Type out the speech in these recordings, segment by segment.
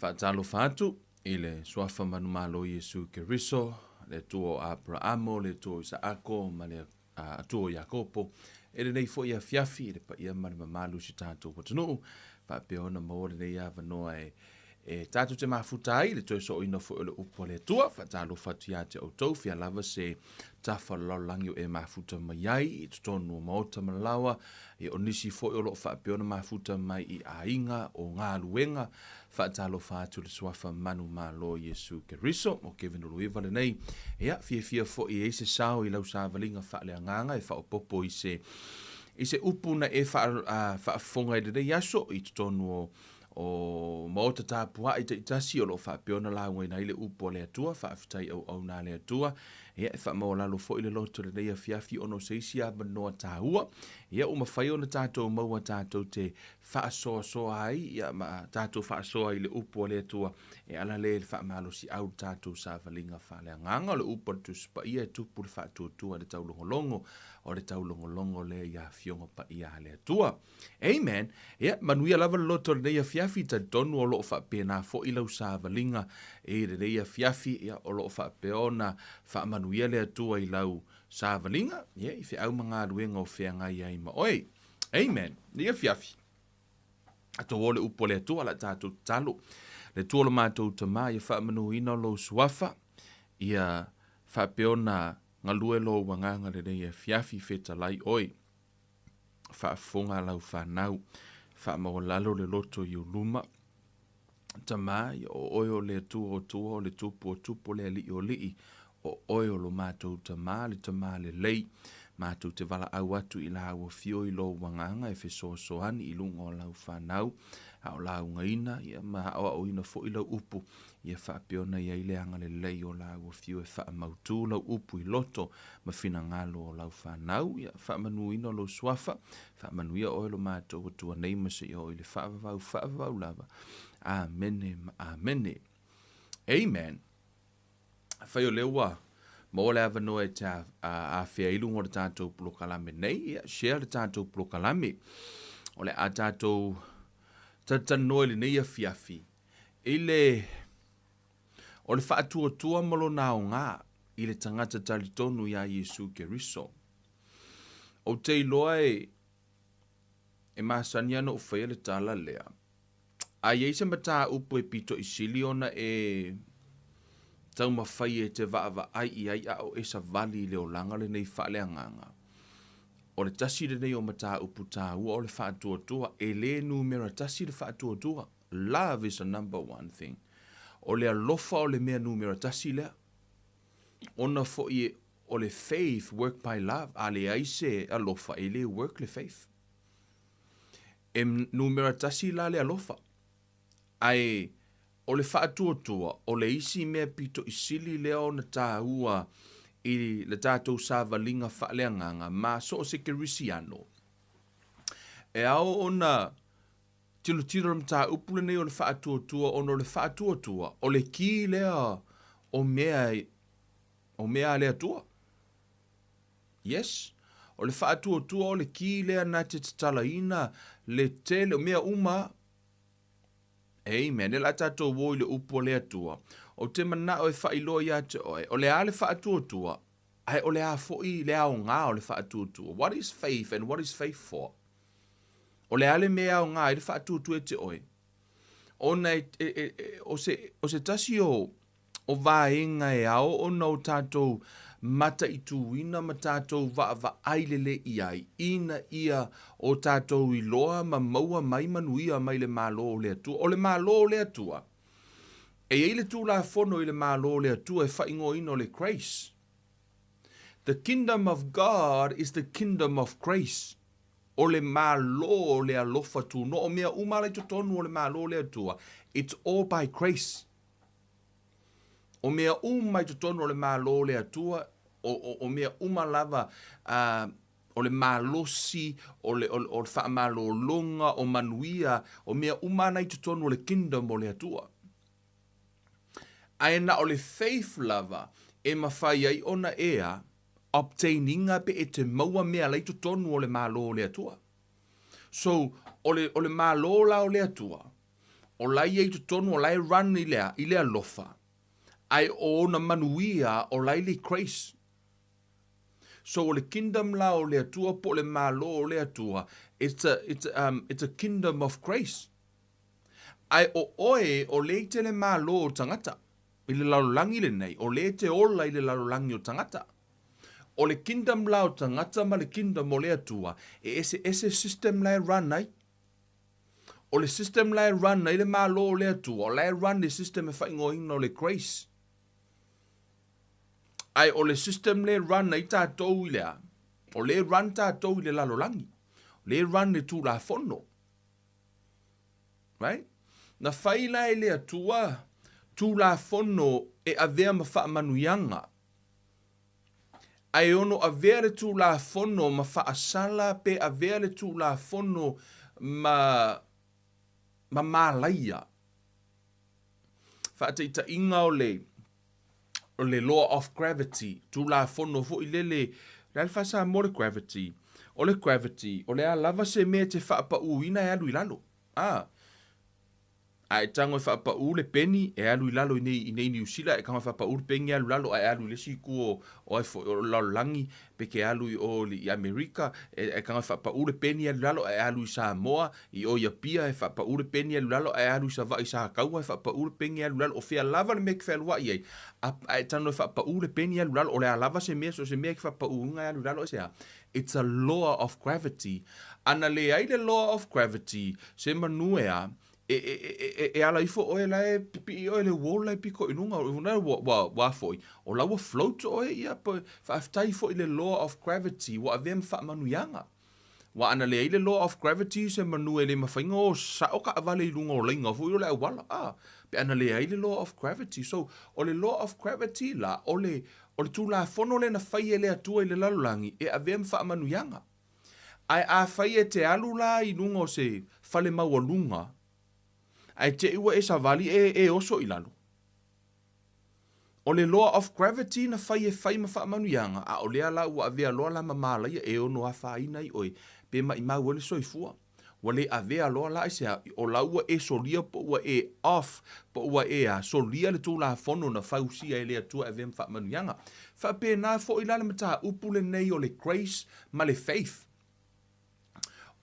Whaatalo whaatu i le suafa manu malo Iesu Keriso, le tuo Abrahamo, le tuo Isaako, ma le tuo Yakopo, e le nei fo ia fiafi, e le pa ia mani mamalu si tātou patanu, whapeona mo le nei ava noa e tātou te mafuta ai, le toi so ina fo le upo le tua, whaatalo whatu ia te autou, fia lava se tafa lalangi o e mafuta mai ai, i tutonu o maota malawa, e onisi fo o lo whapeona mafuta mai i ainga o ngā luenga, whaatalo whaatu le suafa manu malo Iesu Keriso, o Kevin Uluiva le nei, ea fia fo i eise sao i lau sāvalinga whaale anganga, e whaopopo i se upu na e whaafonga i le nei aso, i tutonu o maota tāpua i te itasi o lo whapeona la ngoi nei le upo le atua, whaafitai au nā le atua, ea e whaamau lalo fo i le loto le nei a fiafi ono seisia manoa tāua, ea uma whai ona tātou maua tātou te whaasoa ai, ea ma tātou whaasoa i le upo le atua, e ala le whaamalo si au tātou sāvalinga whale anganga, le upo le tuspa ia e tupu le whaatuatua le taulongolongo, o le taulongolongo le ia fionga pa ia le atua. Amen. Ea, manuia lava le loto le nei a fiafi, ta donu o loo whaapena fo ilau sāvalinga, e le nei a fiafi, ea o loo whaapeona, whaamanuia le atua i lau sāvalinga, ea, i whi au mga luenga o whenga i aima. Oi, amen. Nei a fiafi. Ato o le upo le atua, la tātou talo. Le tua lo mātou tamā, ia whaamanuina lo suafa, ia whaapeona ngā lue lo wanganga le nei a fiafi feta lai oi. Whaafonga lau whanau, whaamau lalo le loto i uluma. Tamai, o oio le tua o tua, le tupu o tupu le li o li, o oio lo mātou tamā le lei, mātou te wala au atu i la au fio i lo wanganga e wheso soani i lunga o lau whanau, au lau ngaina, ia maha o ina fo i lau upu, ia whaapeona ia i leanga le lei o lau fio e whaamautu lau upu i loto, ma whina ngalo o lau whanau, ia whaamanu ina lo suafa, whaamanu ia oilo mātou o tua neima se i o i le whaavavau lava. Amene, amene. Amen. Whai o lewa, ma o le avanoa e te a whea ilu o le tātou pulokalame nei, ia share le tātou pulokalame, o le a tātou tatanoe le nei a fiafi, o le whaatuatua malo nao ngā, i le tangata Talitonunia Iesu Keriso. O te iloa e masani ana o whea le tala lea. A ieisa mata upo e pito i siliona e tau mawhai e te vaava ai i ai a o esa vali leo langa le nei whaale anganga. O le tasi le nei o mata upu tā ua o le whaatuatua, e le numera tasi le whaatuatua. Love is the number one thing. O le alofa o le mea numera tasi lea. Ona fo i o le faith, work by love, a le aise alofa, e le work le faith. E numera tasi la le alofa. Ai, o le whaatuatua, o le isi mea pito i sili leo na tā ua i le tātou sāvalinga whaaleanganga, ma so o se kerisiano. E ao ona tilo mta upule nei o le whaatuatua, ono le whaatuatua, o le ki lea o mea lea tua. Yes, o le whaatuatua, o le ki lea na te tatalaina, le tele, o mea uma. Amen, e la tātou woi le upo lea tua. O te mana o e whailo ia te oe, o le a le whaatuatua, ai o le a foi le ao ngā o le whaatuatua. What is faith and what is faith for? O le a le mea o ngā i le whaatuatua te oe. Ona o se tasi o vaenga e ao, ona o tātou mata i tuina ma tātou va ailele i ai. Ina ia o tātou i loa ma maua mai manuia mai le malo o le atua. O le malo o le atua. E le tū la fono i le malo o le atua e whaingo ino le grace. The kingdom of God is the kingdom of grace. O le malo o le alofa tu. No o mea umale to tonu o le malo o le atua. It's all by grace. O mea umai to tonu o le malo o le atua. O mea umalava o le malosi, o le whaamalo longa, o manuia. O mea umanai to tonu o le kingdom o le atua. Aena o le faith lava e mawhai ai ona ea obtaininga pe e te maua mea leito tonu o le malo o le atua. So, o le malo la o le atua, o lai ei tonu, o lai run i lea lofa. Ai o na manuia o lai le grace. So o le kingdom la o le atua po le malo o le atua, it's a kingdom of grace. Ai o oe o le te le malo o tangata, i le lalolangi le nei, o le te ola i le lalolangi o tangata. O le kingdom la o tangata ma le kingdom o le atua, ese system la run nei. O le system la run nei le malo o le atua, o la run le system e whaingoina o le grace. Ai o le system le run nei tātou i lea. O le run tātou i le lalolangi. O le run le tū la fono. Right? Na whaila e le atua, tū la fono e avea ma wha manuianga. Ai ono avea le tū la fono ma wha asala pe avea le tū la fono ma malaia. Wha te ita inga o le law of gravity, tu la fono fo i le alfasa mo le gravity, o le alava se me te whaapa uina e alu i lalo. Ai tango e whaapa u le peni e alu i lalo i nei New Zealand, e kanga whaapa u le pengi alu lalo e alu i le siku o lalolangi peke alu i Amerika, e kanga whaapa u le peni alu lalo e alu i Samoa, i o Iapia e whaapa u le peni alu lalo e alu i Sava i Sahakaua, e whaapa u le pengi alu lalo o whea lava le meke whea lua i ei. Ai tango e whaapa u le peni alu lalo o le alava se mea, so se mea ki whaapa u ngai alu lalo e sea. It's a law of gravity. Ana le ai le law of gravity, se manuea, e ala ifo oe lae pipi oe le wola piko inunga o una wa foi o lawa float oe ia po faaftai fo i le law of gravity wa avem fa manuianga wa ana le ile law of gravity se manu ele mafainga o sa o ka avale i lunga o lenga fo i le wala pe ana le ile law of gravity so o le law of gravity la o le tu la fono le na fai ele atua i le lalolangi e avem fa manuianga ai a fai e te alula i lunga o se fale mau lunga ai te iwa e savali e oso i lalo. O le law of gravity na fai ma wha manuianga, a o lea la ua avea loa la mamala ia e ono a whaina i oi, pe ma i mau wale soifua. Wa le avea loa la i sea, o la ua e solia po ua e off, po ua e a solia le tū la fono na whausia e lea tua e vem wha manuianga. Wha pe nā fo i lale mata upule nei o le grace ma le faith.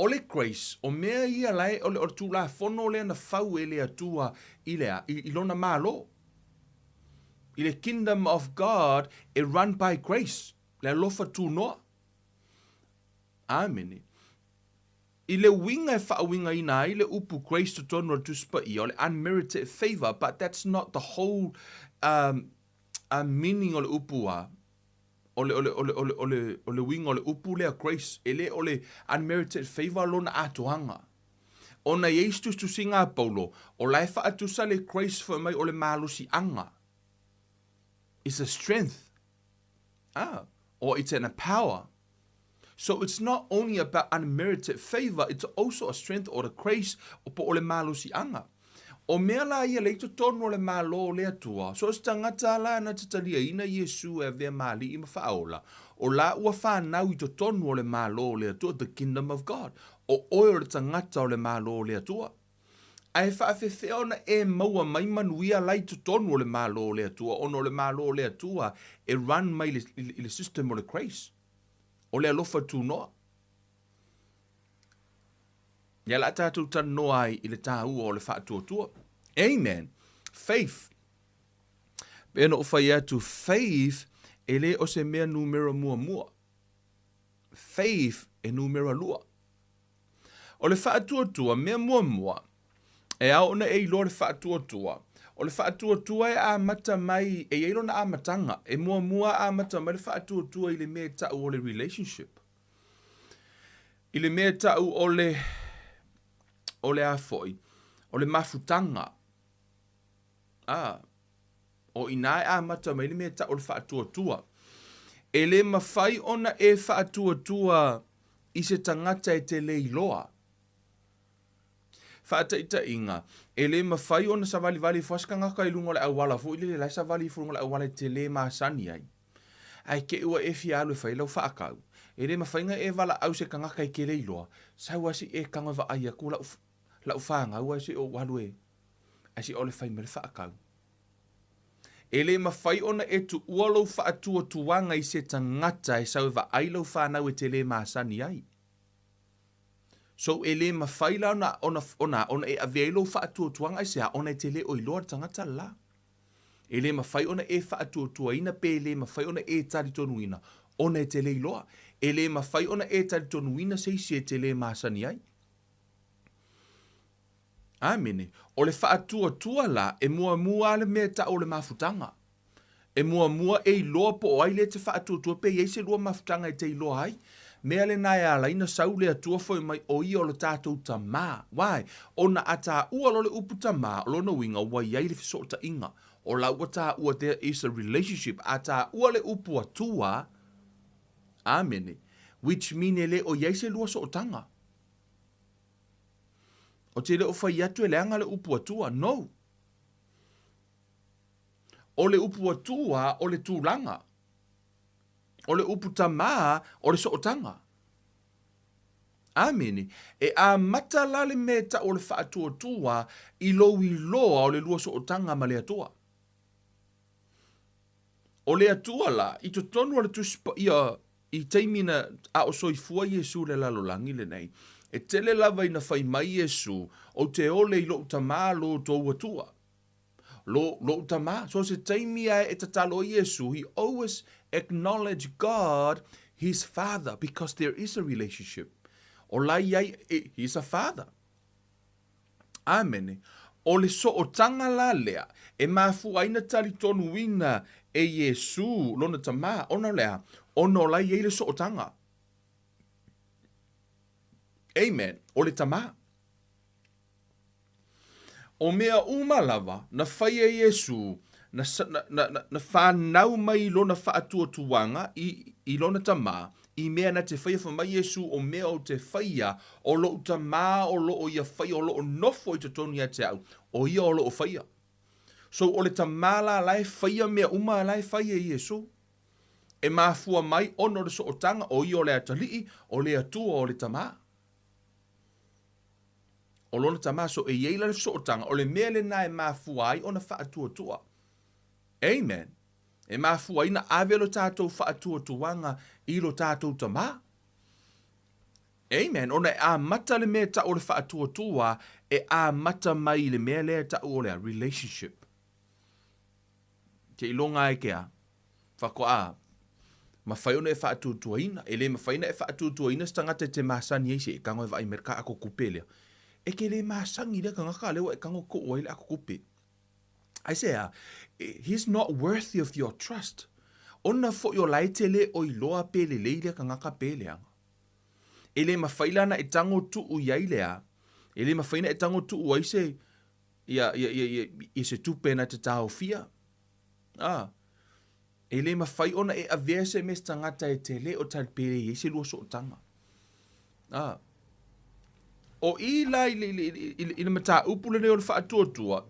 O le grace, o mea ia lai, o le tu la fono lea na fau e lea tua i lea, i lona malo. I le kingdom of God, e run by grace. Le lofa tu noa. Amen. I le winga e wha winga ina, i le upu grace to tonu tu spa i, o le unmerited favor, but that's not the whole meaning o le upu a. O le wing o le upu lea grace, ele o le unmerited favor lona atoanga. O na yeistus tu singa paulo, o lai wha atusa le grace for mai o le malusi anga. It's a strength. Or it's a power. So it's not only about unmerited favor, it's also a strength or the grace o le malusi anga. O mea la ia leito tono le malo le atua. So es tangata la na tatalia ina Iesu e vea mali ima whaola. O la ua whanau i to tono le malo le atua, the kingdom of God. O oe le tangata o le malo le atua. Ai whaafewhea ona e maua mai manuia lai to tono le malo le atua. Ono le malo le atua e run mai le system o le grace. O le alofa tu noa. Ia la tātou tano ai i le tāua o le whaatuatua. Amen. Faith. Pena o whai atu faith e le o se mea numera mua. Faith e numera lua. O le whaatuatua mea mua. E au ona e ilo le whaatuatua. O le whaatuatua e a mata mai e ilo na a matanga. E mua a mata mai le whaatuatua i le mea tau o le relationship. I le mea tau o le afoi, o le mafutanga. O inae a mata mai le mea ta o le whaatuatua. E le mawhai ona e whaatuatua i se tangata e te leiloa. Whaataita inga. E le mawhai ona sa vali fwaskangaka i lungo le awala fo i le lai sa vali fungo le awala te le maasani ai. Ai ke ua e fialu e whailau whaakau. E le mawhainga e wala au se kangaka i ke leiloa. Sa wasi e kanga wa aia ko lau whaanga ua se o walue. Asi ole fai me le whaakau. E le mawhai ona e tu ualau whaatua tuanga i se tangata e sau wa ailau whanau e te le maasani ai. So e le mawhai la ona e aveilo whaatua tuanga i se ha ona e te le oiloa tangata la. E le mawhai ona e whaatua tuaina pe le mawhai ona e Talitonuina. Ona e te le iloa. E le mawhai ona e Talitonuina se isi e te le maasani ai. Amene. O le whaatua la e mua le mea ta o le mafutanga. E mua e iloa po o ai le te whaatua pe i se lua mafutanga e te iloa ai. Mea le nai ala ina sau le atua foi mai o i o le tātou ta mā. Wai, ona ata ua lo le upu ta mā, lo na winga wai ai le fiso ta inga. O la ua ta ua there is a relationship. Ata ua le upu atua, amene, which mean le o iai se lua so tanga. O te le o fai atu e le anga le upu atua, no. O le upu atua, o le tūlanga. O le upu tamā, o le sootanga. Amene. E a matala le meta o le whaatua i loa o le lua sootanga ma le atua. O le atua la, i to tonu o le tuspa i teimina a o soifua Iesu le lalolangi le nei. E tele lava ina whai mai Iesu o te ole i lo tamā lo tō atua. Lo tamā. So se teimia e tatalo Iesu, he always acknowledge God, his father, because there is a relationship. O lai ai, he's a father. Amene. O le so o tanga la lea, e mafu aina Talitonuina e Iesu, lona tamā, ona lea, ono lai e le so o tanga. Amen. O le tamā. O mea umalava, na whai e Iesu, na whanau mai lona whaatua tuanga i lona tamā, i mea na te whaia wha mai Iesu o mea o te whaia o lo tamā o lo o ia whaia o lo o nofo i te tonu te au, o ia o lo o whaia. So o le tamā la lai whaia mea uma lai whaia i Iesu. E mafua mai ono le so o tanga o ia o le atalii o le atua o le tamā. O lona tamā so e yeila le so o tanga o le mea le na e mafua ai ona whaatua. Amen. E mafua ina ave lo tātou whaatua tuanga i lo tātou tamā. Amen. Ona e a mata le mea ta o le whaatua e a mata mai le mea le ta o le relationship. Ke ilonga e kea. Whakoa. Mawhaiona e whaatua ina. E le mawhaina e whaatua ina stangata te masani eise e kango e vai merka ako kupelea. E ke le masangi le kangaka lewa e kango ko oai le ako kupe. I say, he's not worthy of your trust. Ona fo yo laite le o iloa pe le leile kangaka pe leanga. E le mawhailana e tango tu u yailea. E le mawhaina e tango tu u aise i se tupena te tau fia. E le mawhai ona e avese mes tangata e te le o talpere i se lua so tanga. O i la i le mata upule le o le whaatuatua,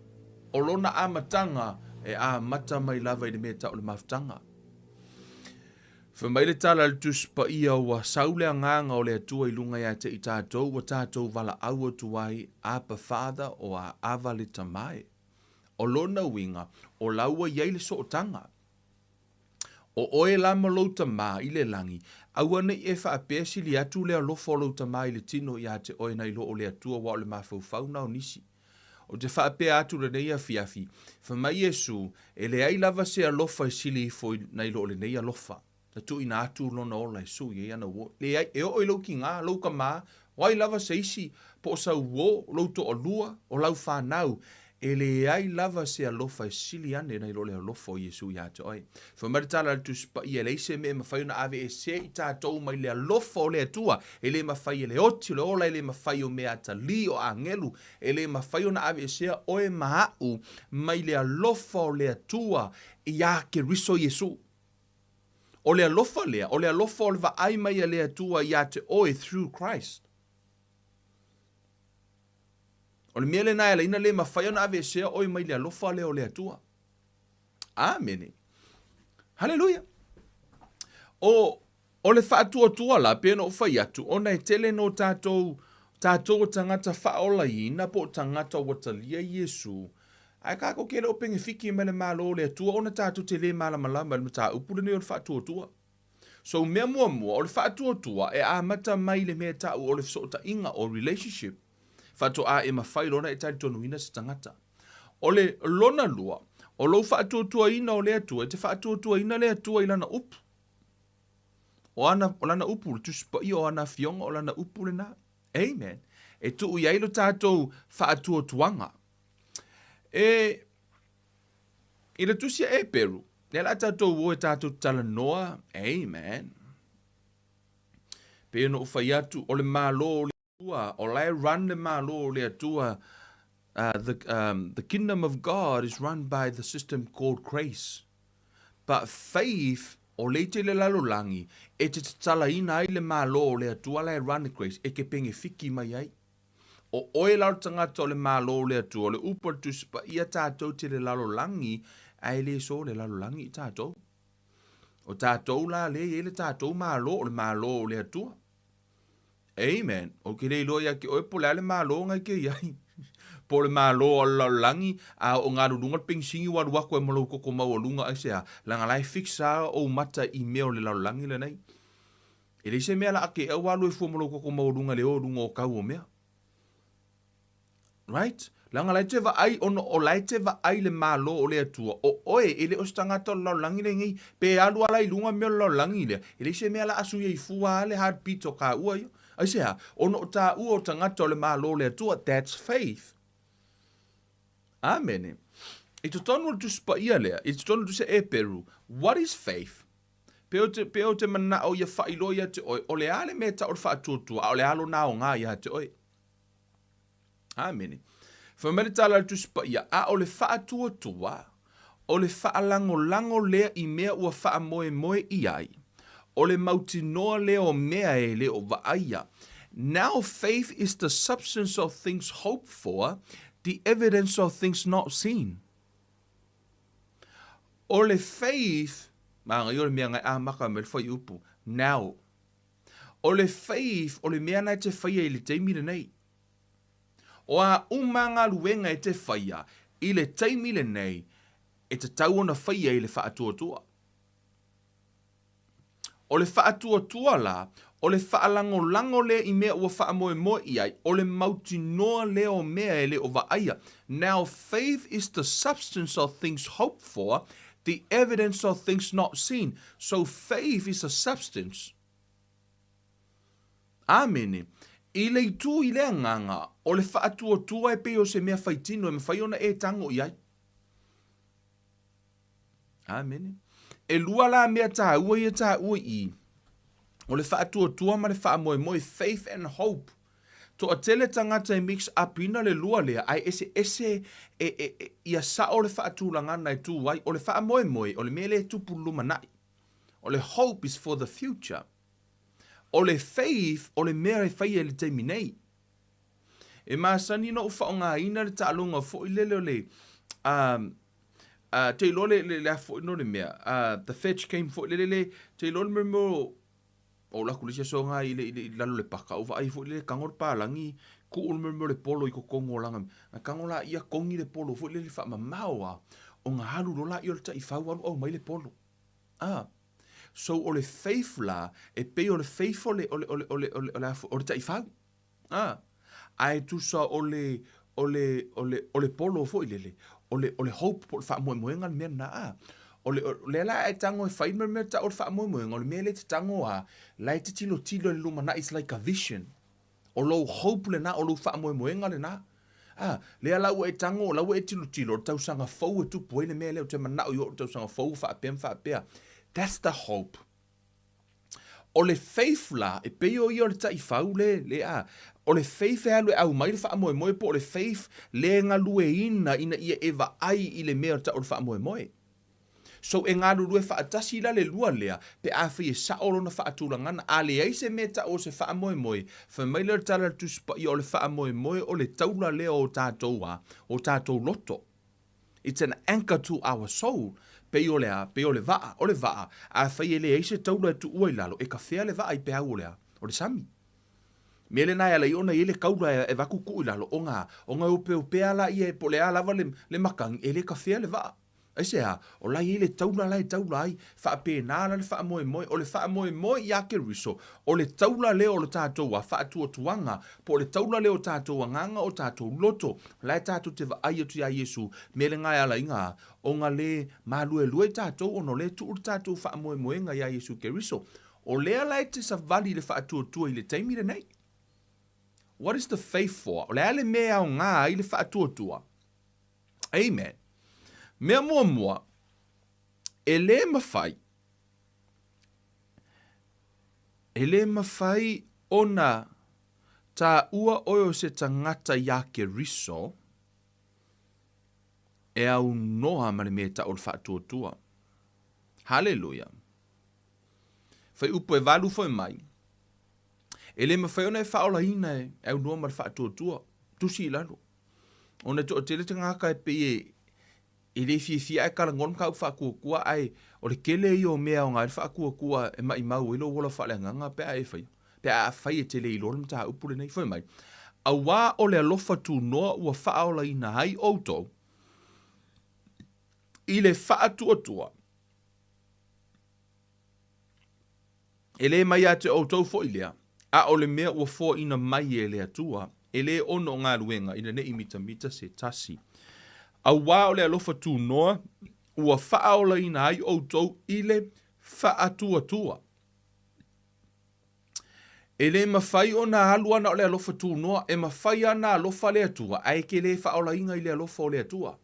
o lona amatanga e a mata mai lava i le mea ta o le mafutanga. Whamai le tala le tuspa ia wa saule a nganga o le atua i lunga ia te i tātou wa tātou wala aua tuai Abba Father o a ava le tamae. O lona winga o laua iei le sootanga. O oe lama louta mā i le langi, awana i e whaapesi li atu lea lofo louta mā i le tino i a te oe nei lo o le atua wa o le mawhauwhau o nisi. O te whaape atu le neia fiafi, whamai Iesu e le ai lava se alofa i sili i fo nei lo o le neia lofa. Na tu ina atu lona o la Iesu i ana wo. Le ai e o i lau ki ngā, lau mā, wai lava se isi po sa uo, louto o lua, o lau whanau. E le ai lava se alofa e sili ane nei lo le alofa o Iesu i ate oi. Whamaritala le tuspa i e leise me mawhai ona ave e se i tātou mai le alofa o le atua. E le mawhai e le oti le ola e le mawhai o mea ta li o angelu. E le mawhai ona ave e se oe mahau mai le alofa o le atua i a Keriso Iesu. O le alofa lea, o le alofa o le vaai mai le atua i ate oe through Christ. O le mea le nae la ina le mawhai ona ave sea oi mai le alofa le o le atua. Amene. Hallelujah. O le whaatua la pēna o whai atu, ona e tele no tātou tangata whaola ina po tangata watalia Iesu Ai ka ko kele o penge fiki me le malo le tua ona tātou te le malama le mata upule ne o le Faatuatua. So mea mua o le Faatuatua e a mata mai le mea tau o le sota inga o relationship. Fato a e mawhai lona e talitonuina se tangata. O le lona lua, o lo Faatuatua ina o le atua, te Faatuatua ina le atua ilana upu. O lana upu le tuspa i o ana fionga o lana upu le na. Amen. E tu i ailo tātou Faatuatuanga. I le tusia e peru. Ne la tātou o e tātou talanoa. Amen. Pe no ufai atu o le malo o le atua. O lai run le malo o le atua. The kingdom of God is run by the system called grace. But faith, o le te le lalolangi, e te tala ina ai le malo o le atua lai run the grace, e ke penge fiki mai ai. O oe lau tangata o le malo o le atua, o le upa tuspa ia tātou te le lalolangi, ai le so le lalolangi i tātou. O tātou la le e le tātou malo o le atua. Amen. O ke le ilo ia ke oe po le malo ngai ke iai. Po le malo o lalolangi, a o ngā rurunga pingsingi waru wako e malo koko mau o lunga ai sea, langa lai fixa o mata i meo le lalolangi le nei. E le se mea la ake e walu e fua malo koko mau o lunga le o lunga o kau o mea. Right? Langa lai te va ai ono o lai te va ai le malo o le atua. O oe ele o stangata o lalolangi le ngai. Pe alu ala i lunga meo lalolangi le. Ele se mea la asu ye i fua le heartbeat o ka ua yo. Ai sea, ono o ta ua o tangata o le malo o le atua. That's faith. Amen. I to tonu tu spa ia lea. I to tonu tu se e peru. What is faith? Peo te mana o ia whailo ia te oi. O le ale me ta o le Faatuatua. O le alo na o ngā ia te oi. Amen. Whamere tala tu spa ia. A o le Faatuatua. O le whaalango lea i mea ua whaamoe i ai. O le mautinoa lea o mea e lea o vaaia. Now faith is the substance of things hoped for, the evidence of things not seen. O le faith, mga yo le mea ngai maka me le whai upu. Now. O le faith, o le mea nai te whaia i le teimire nei. O a umanga luenga e te whaia, i le teimire nei, e te tauona whaia i le Faatuatua. O le Faatuatua la, o le whaalango le i mea ua whaamoe i ai, o le mautinoa le o mea e le o vaaia. Now faith is the substance of things hoped for, the evidence of things not seen. So faith is a substance. Amen. I le tu i le anganga, o le Faatuatua e pe o se mea whaitino, e me whaiona e tango i ai. Amen. E lua la mea tā ua i tā ua i. O le Faatuatua ma le whaamoe faith and hope. To a tele tangata e mix up ina le lua lea, ai ese ia sa o le Faatulangana e tu wai, o le whaamoe, o le mele tupu lumanai. O le hope is for the future. O le faith, o le mea e whaia le teimi nei. E maasani no ufa o ngā ina le tālunga fo i lele o le, te ilo le fo ino le mea, the fetch came fo i lele, te ilo le memo, o la kulisia so ngā i lalo le paka, ufa ai fo i lele kangor pālangi, ku ul memo le polo i ko kongo langa, na kangola ia kongi le polo, fo i lele wha mamaua, o ngā halu rola i o le ta i whauaru au mai le polo. So o le faith la, e pe o le faith o le ta i whau. Ai tu sa o le polo fo i lele, o le hope po le wha moenga le mea na o le la e tango e whai mea ta o le wha moenga, o le mea le te tango la e te tilo le luma na, it's like a vision. O lo hope le na, o lo wha moenga le na. Lea lau e tango, lau e tilo, o tausanga fau e tupu e le mea leo te mana o yo tausanga fau wha apea. That's the hope. O le faith la, e peo i o le ta i whau o le faith e alu e au mai le wha moe po o le faith le ngā lue ina ia ewa ai i le mea ta o le wha moe. So e ngā lue wha atasi la le lua lea, pe a whi e saolo na wha atulangana, a le eise mea ta o se wha moe, wha mai le tala tuspa i o le wha moe o le taula lea o tātou loto. It's an anchor to our soul. Pe o le vaa, a whai ele eise taula tu ua i lalo, e ka whea le vaa i pe au lea, o le sami. Mele na ala iona ele kaula e vaku ku ilalo onga upe ala ia po le ala le makang ele kafea le va. Ese ha o la ele taula ai fa pe na la fa mo o le fa mo ia Keriso o le taula le o le tatou wa fa tuanga po le taula le o tatou nganga o tatou loto la tatou te va ai tu ia Yesu mele ngai ala inga onga le malu e lue tatou ono le tu tatou fa mo nga ia Yesu Keriso o le ala te sa vali le fa tu ile taimi le nei. What is the faith for? O le ale mea o ngā i le fa tua. Amen. Mea mua, e le mawhai ona tā ua oio se tangata ia Keriso, e au noa mare me ta o le whātua. Hallelujah. Whai upo e walu whai mai. E le mawhai ona e whaola ina e au noa mare whātua. Tusi i lalo. Ona to o tele te ngaka e pe e le fia e kala ngon kau whakua ai o le kele i o mea o ngai whakua e mai mau ilo wola whalenganga pe ai whai. Pe a whai e tele i lorem taha upure nei whai mai. A wā o le alofa tu noa ua whaola ina hai outou i le whaatua. E le mai a te outou fo i lea. A o le mea ua fo ina mai e le atua. E le ono ngā luenga ina ne imita se tasi. A wā o le alofa tū noa, ua whaaola ina ai outou i le whaatua. E le mawhai o nā haluana o le alofa tū noa, e mawhai ana alofa le atua, ai ke le whaaola inga i le alofa o le atua.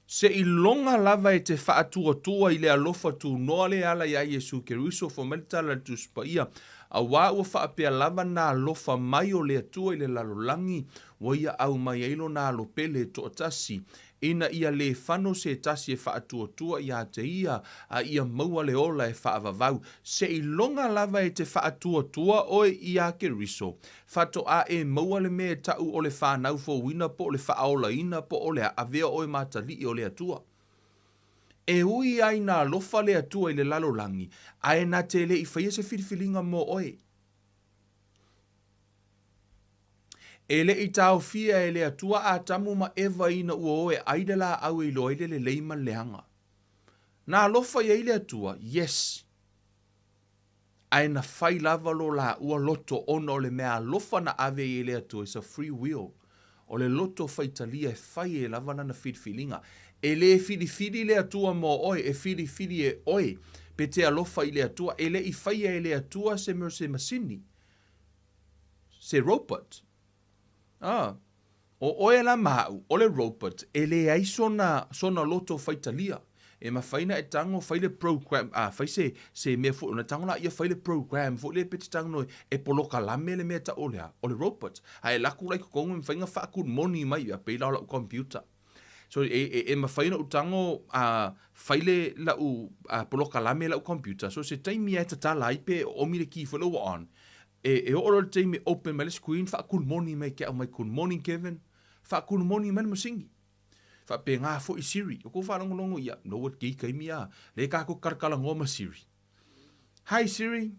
Se i longa lava e te whaatua i le alofa tū noa le ala ia Iesu Keriso, fo melitala tu spaia, a wā ua whaapea lava nā alofa mai o le atua i le lalolangi, wa ia au mai eilo nā alopele to tasi, ina ia le whano se tasi e whaatua ia te ia, a ia maua le ola e whaavavau, se i longa lava e te whaatua oe ia Keriso, whato a e maua le mea tau o le whanau fo wina po le whaaola ina po o le avea oe matali o le atua. E ui ai nā lofa le atua i le lalolangi, a e nā te le i whaia se whiriwhiringa mo oe. E le i tau fia e le atua a tamu ma ewa ina ua oe aide la au i loile le leima leanga. Nā lofa i le atua, yes. A e na whai lava lo la ua loto ono le mea lofa na ave i le atua, it's a free will. O le loto whaitalia e whai e lava na whiriwhiringa. E le whiriwhiri le atua mo oe, e whiriwhiri e oe, pe te alofa i le atua, e le i whaia e le atua se masini. Se robot. O oe la mau, o le robot, e le ai sona loto whaitalia. E ma whaina e tango whaile program, whai se mea fu, na tango la ia whaile program, fu le peti tango noi, e poloka lame le mea ta olea, o le robot. Ha e laku lai kukongo, me whainga whaakun moni mai, a peila la computer. So e ma whaina utango whaile la poloka lame la computer. So se taimi e tatala ipe o mire ki whalo on. E oro le taimi open my screen, whaakun moni mai kia o mai kun morning Kevin, whaakun moni mai masingi. Fa pe ngā fo i Siri. O ko whanongonongo ia. No what ki kaimi a. Le kā ko karkala ngoma Siri. Hi Siri.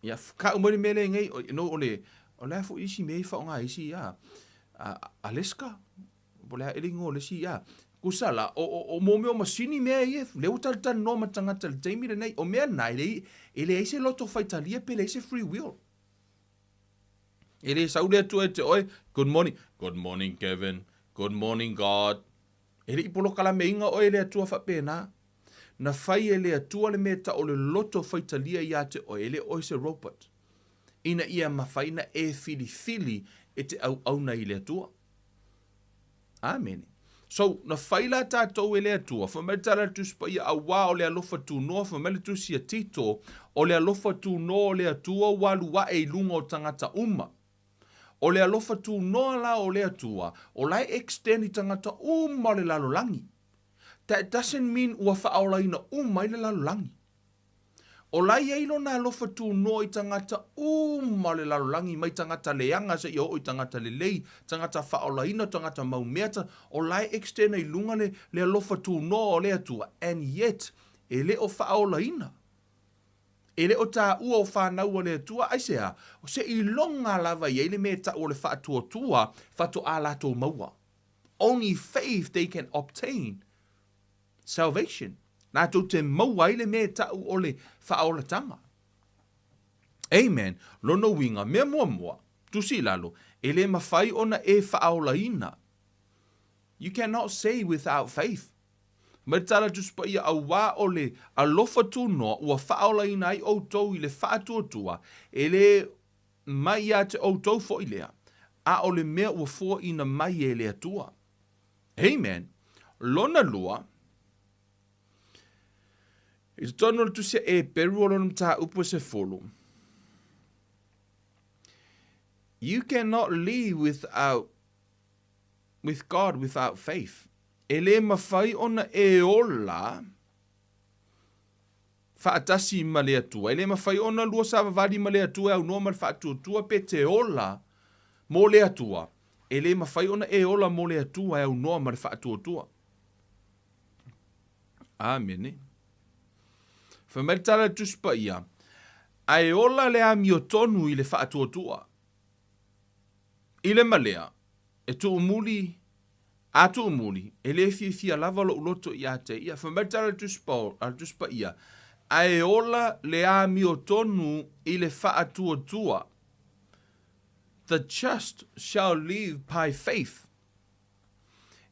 Ia ka umari mele ngai. No ole fo isi mei wha o ngā isi ia. Alaska. Bolea elingo le si ia. Kusala. O mōmeo masini mea ia. Leo taltan no matangata le taimi le nei. O mea nai ele eise loto whaitalia pe le eise free will. Ele saule atu e te oi. Good morning. Good morning Kevin. Good morning God. Ele i polo kala meinga o ele atua whapena. Na whai ele atua le meta o le loto whaitalia i ate o ele o se robot. Ina ia mawhaina e fili e te au na i le atua. Amen. So, na whaila tātou ele atua, whametala tu spa ia awa o le alofa tu noa, whamele tu sia tito, o le alofa tu noa o le atua walu wa e lunga o tangata uma. O le alofa tu noa la o le atua, o lai extend i tangata uma le lalolangi. That doesn't mean ua whaaola ina uma i le lalolangi. O lai eilo na alofa tu noa i tangata uma le lalolangi, mai tangata leanga se i o i tangata le lei, tangata whaaola ina, tangata maumeata, o lai extend i lunga le alofa tu noa o le atua. And yet, e le o whaaola ina. ele o tā ua o whanau o le atua, ai sea, o se I longa lava I ele me ta o le whaatuatua, whatu a lato maua. Only faith they can obtain salvation. Nā tau te maua ele me ta o le whaolatanga. Amen. Lono winga, mea mua, tusi lalo, ele mawhai ona e whaolaina. You cannot say without faith. Matala just pa ia awa ole alofa tunoa ua whaolaina ai outou I le whaatuatua ele mai a te outou fo ilea. A ole mea ua fua ina mai e le atua. Amen. Lona lua, I te tono le tusia e peru o lona mta upo se folo. You cannot live with God without faith. Ele mawhai ona e ola whaatasi ma le atua. Ele mawhai ona lua sa vavadi ma le atua au noa ma le whaatuatua pe te ola mo le atua. Ele mawhai ona e ola mo le atua au noa ma le whaatuatua. Amen. Whamaritala tuspa ia. Ai ola le amiotonu I le whaatuatua. Ile malea, e tu umuli, a tu umuli, e le fia lava lo uloto I ate ia, whamaritara tuspa ia, ae ola le a miotonu I le whaatuatua. The just shall live by faith.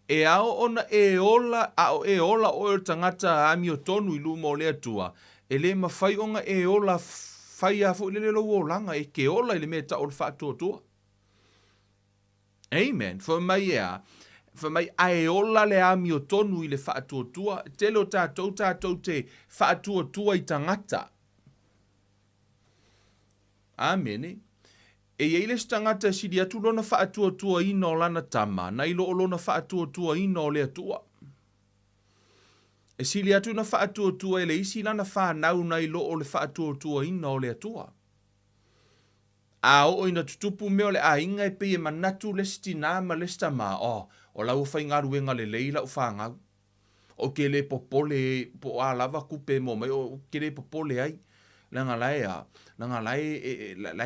E ao ona e ola o tangata a miotonu I lumo le atua, e le mawhai onga e ola whai a fu le lo langa, e ke ola I le meta o le whaatuatua. Amen. For mai ai ola le amiotonu I le whaatuatua, te lo tātou te whaatuatua I tangata. Amen. E iei le tangata sidi atu lona whaatuatua ina o lana tama, na ilo o lona whaatuatua ina o le atua. E sili atu na whaatuatua e le isi lana whanau na ilo o le whaatuatua ina o le atua. A o ina tutupu meo le a inga e pei manatu le stina ma le stama o lau whai ngaruenga le leila o whangau. O ke le popole po a lava kupe mo mai o ke le popole ai. Langa lai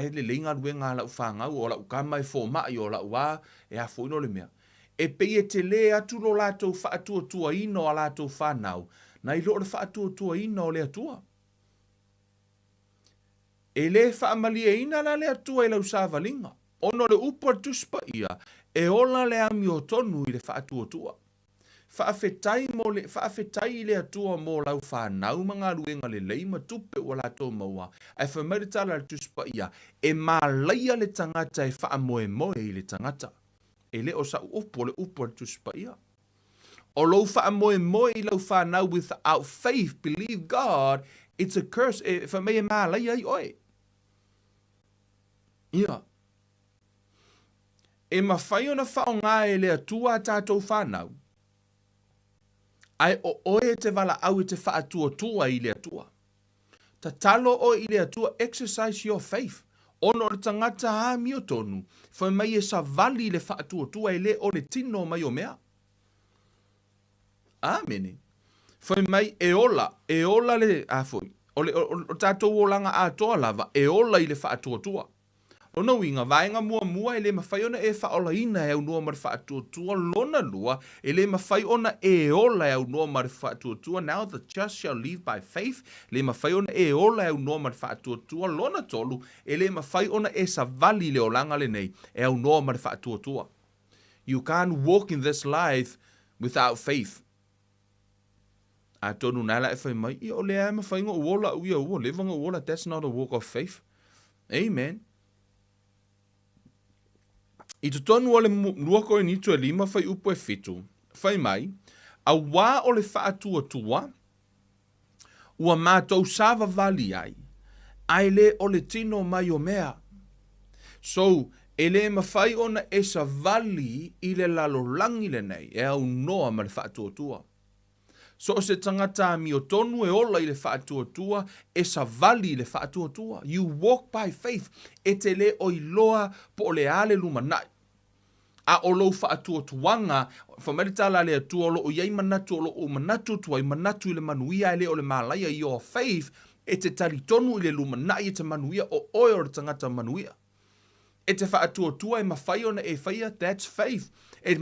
le leinga ruenga la o whangau o la ukama e fo mai o la ua e a fo ino le mea. E pei e te le atu lo lato whaatua ino a lato whanau. Na I lo le whaatua ino o le atua. E le whaamali e ina la le atua I lau sāwalinga. Ono le upa tuspa ia, e ola le ami o tonu I le whaatuatua. Whaafetai le atua mo lau whanau mga ruenga le leima tupe o lato maua. Ai whamaritala le tuspa ia, e mālaia le tangata e whaamoe moe I le tangata. E le o sa upo le upa tuspa ia. O lau whaamoe moe I lau whanau without faith, believe God, it's a curse. E whamei e mālaia I oe. Ia. E mawhai ona whaonga e le atua tātou whanau. Ai o oe te wala au te whaatuatua I le atua. Ta talo o I le atua, exercise your faith. Ono le tangata a mi o tonu. Whai mai e sa vali le whaatuatua I le o le tino mai o mea. Amen. Whai mai e ola le afoi. O tātou o langa a toa lava, e ola I le whaatuatua. Ona winga vaenga mua ele mawhai ona e whaola ina e au noa mara whaatuatua lona lua ele mawhai ona e ola e au noa mara whaatuatua. Now the just shall live by faith. Le mawhai ona e ola e au noa mara whaatuatua lona tolu ele mawhai ona e savali le olanga le nei e au noa mara whaatuatua. You can't walk in this life without faith. A tonu nala e whai mai I o lea mawhai ngā uola uia ua levanga uola. That's not a walk of faith. Amen. I tu tonu o le lua koe ni tu e lima whai upo e fitu. Whai mai, a wā o le whaatuatua, ua mātou sāwa vali ai, ai le o le tino mai o mea. So, e le mawhai ona e sa vali I le lalolangi le nei, e au noa ma le whaatuatua. So o se tangata mi o tonu e ola I le whaatuatua, e sa vali le whaatuatua. You walk by faith, e te le o iloa po o le ale lumanai. A o lo whaatuatuanga, whamaritala le atua o lo o iei manatu o lo o manatu tua I manatu I le manuia e le o le malaya I your faith, e te talitonu i le lumanai e te manuia o oe o le tangata manuia. E te whaatuatua e mawhai ona e whaia, that's faith. O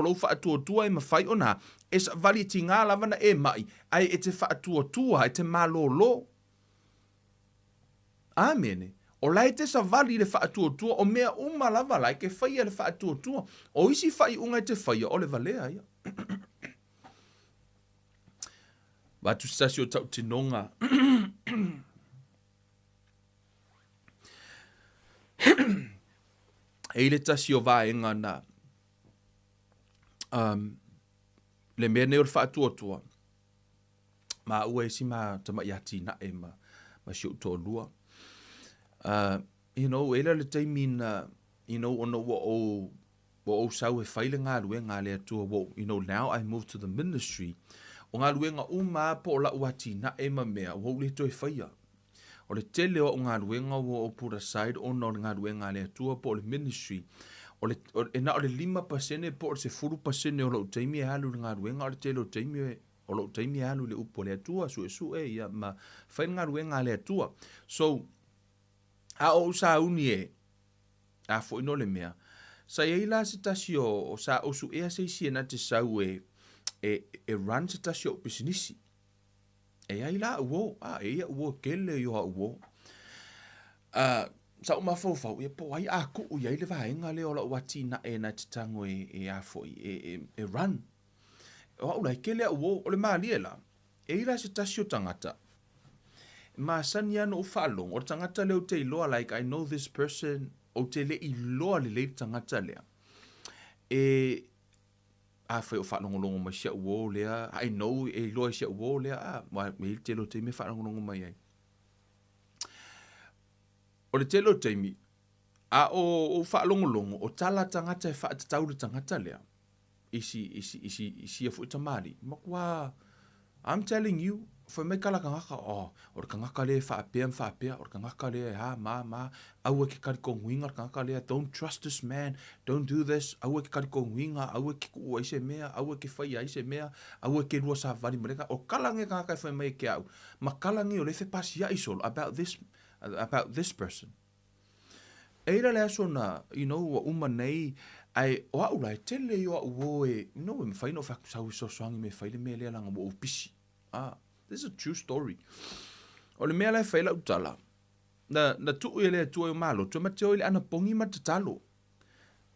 lo whaatuatua e mawhai ona, e sa vali ti ngā lavana e mai, ai e te whaatuatua, e te malolo. Amene. O lai te sa vali le whaatuatua, o mea lava lai ke whaia le whaatuatua, o isi whai unga e te whaia, o le valea ia. Watu sasi o tau tinonga. E le tasi o vaenga na le mea neo le whaatuatua. Ma ua esi ma tama iati na e ma siu tō lua. Eila le taimina, ono o sau e whaile ngā luenga le atua, now I move to the ministry. O ngā luenga po o la uati na e ma mea, le to e whaia. O le tele o ngā luenga o put aside, ono ngā luenga le atua po le ministry. O le 5% po o se 4% o lo taimi e halu ngā luenga, o le tele o taimi o lo taimi e halu le upo le atua, su e ia, ma whaile ngā luenga le atua. So, a o sa uni a fo ino le mea. Sa la se tasi o sa osu ea se isi na te sau e run se tasi o pisinisi. Ai la uo, ia uo kele yo a uo. Sa o mafau e po ai a ku ia le vaenga le o la wati na e na te tango e a fo e run. O la kele uo o le maliela. La se tasi o tangata. Ma saniano o falong, o tangata leo te iloa, like, I know this person, o te le iloa le tangata lea. A whai o whanongolongo mai sia uo lea, I know e iloa sia uo lea, me te lo teimi whanongolongo mai ai. O le te lo teimi, o whanongolongo, o tala tangata e whaatatau le tangata lea, isi a fui tamari, makua, I'm telling you, foi mai kala kangaka o kangaka le whaapea o kangaka le au ke kari konguinga o kangaka le don't trust this man, don't do this, au ke kari konguinga, au ke kua ise mea, au ke whaia ise mea, au ke rua sa vari mareka o kalange kangaka foi mai ke au ma kalange o le fe pasia isol about this person. Eira le aso na wa uma nei ai o au lai tele yo o e me whaino whakusau so soangi me whaile me lea langa mo pisi. This is a true story. O le mea lai whaila utala. Na tuu e lea tua o malo. Tua mateo ile ana pongi ma tatalo.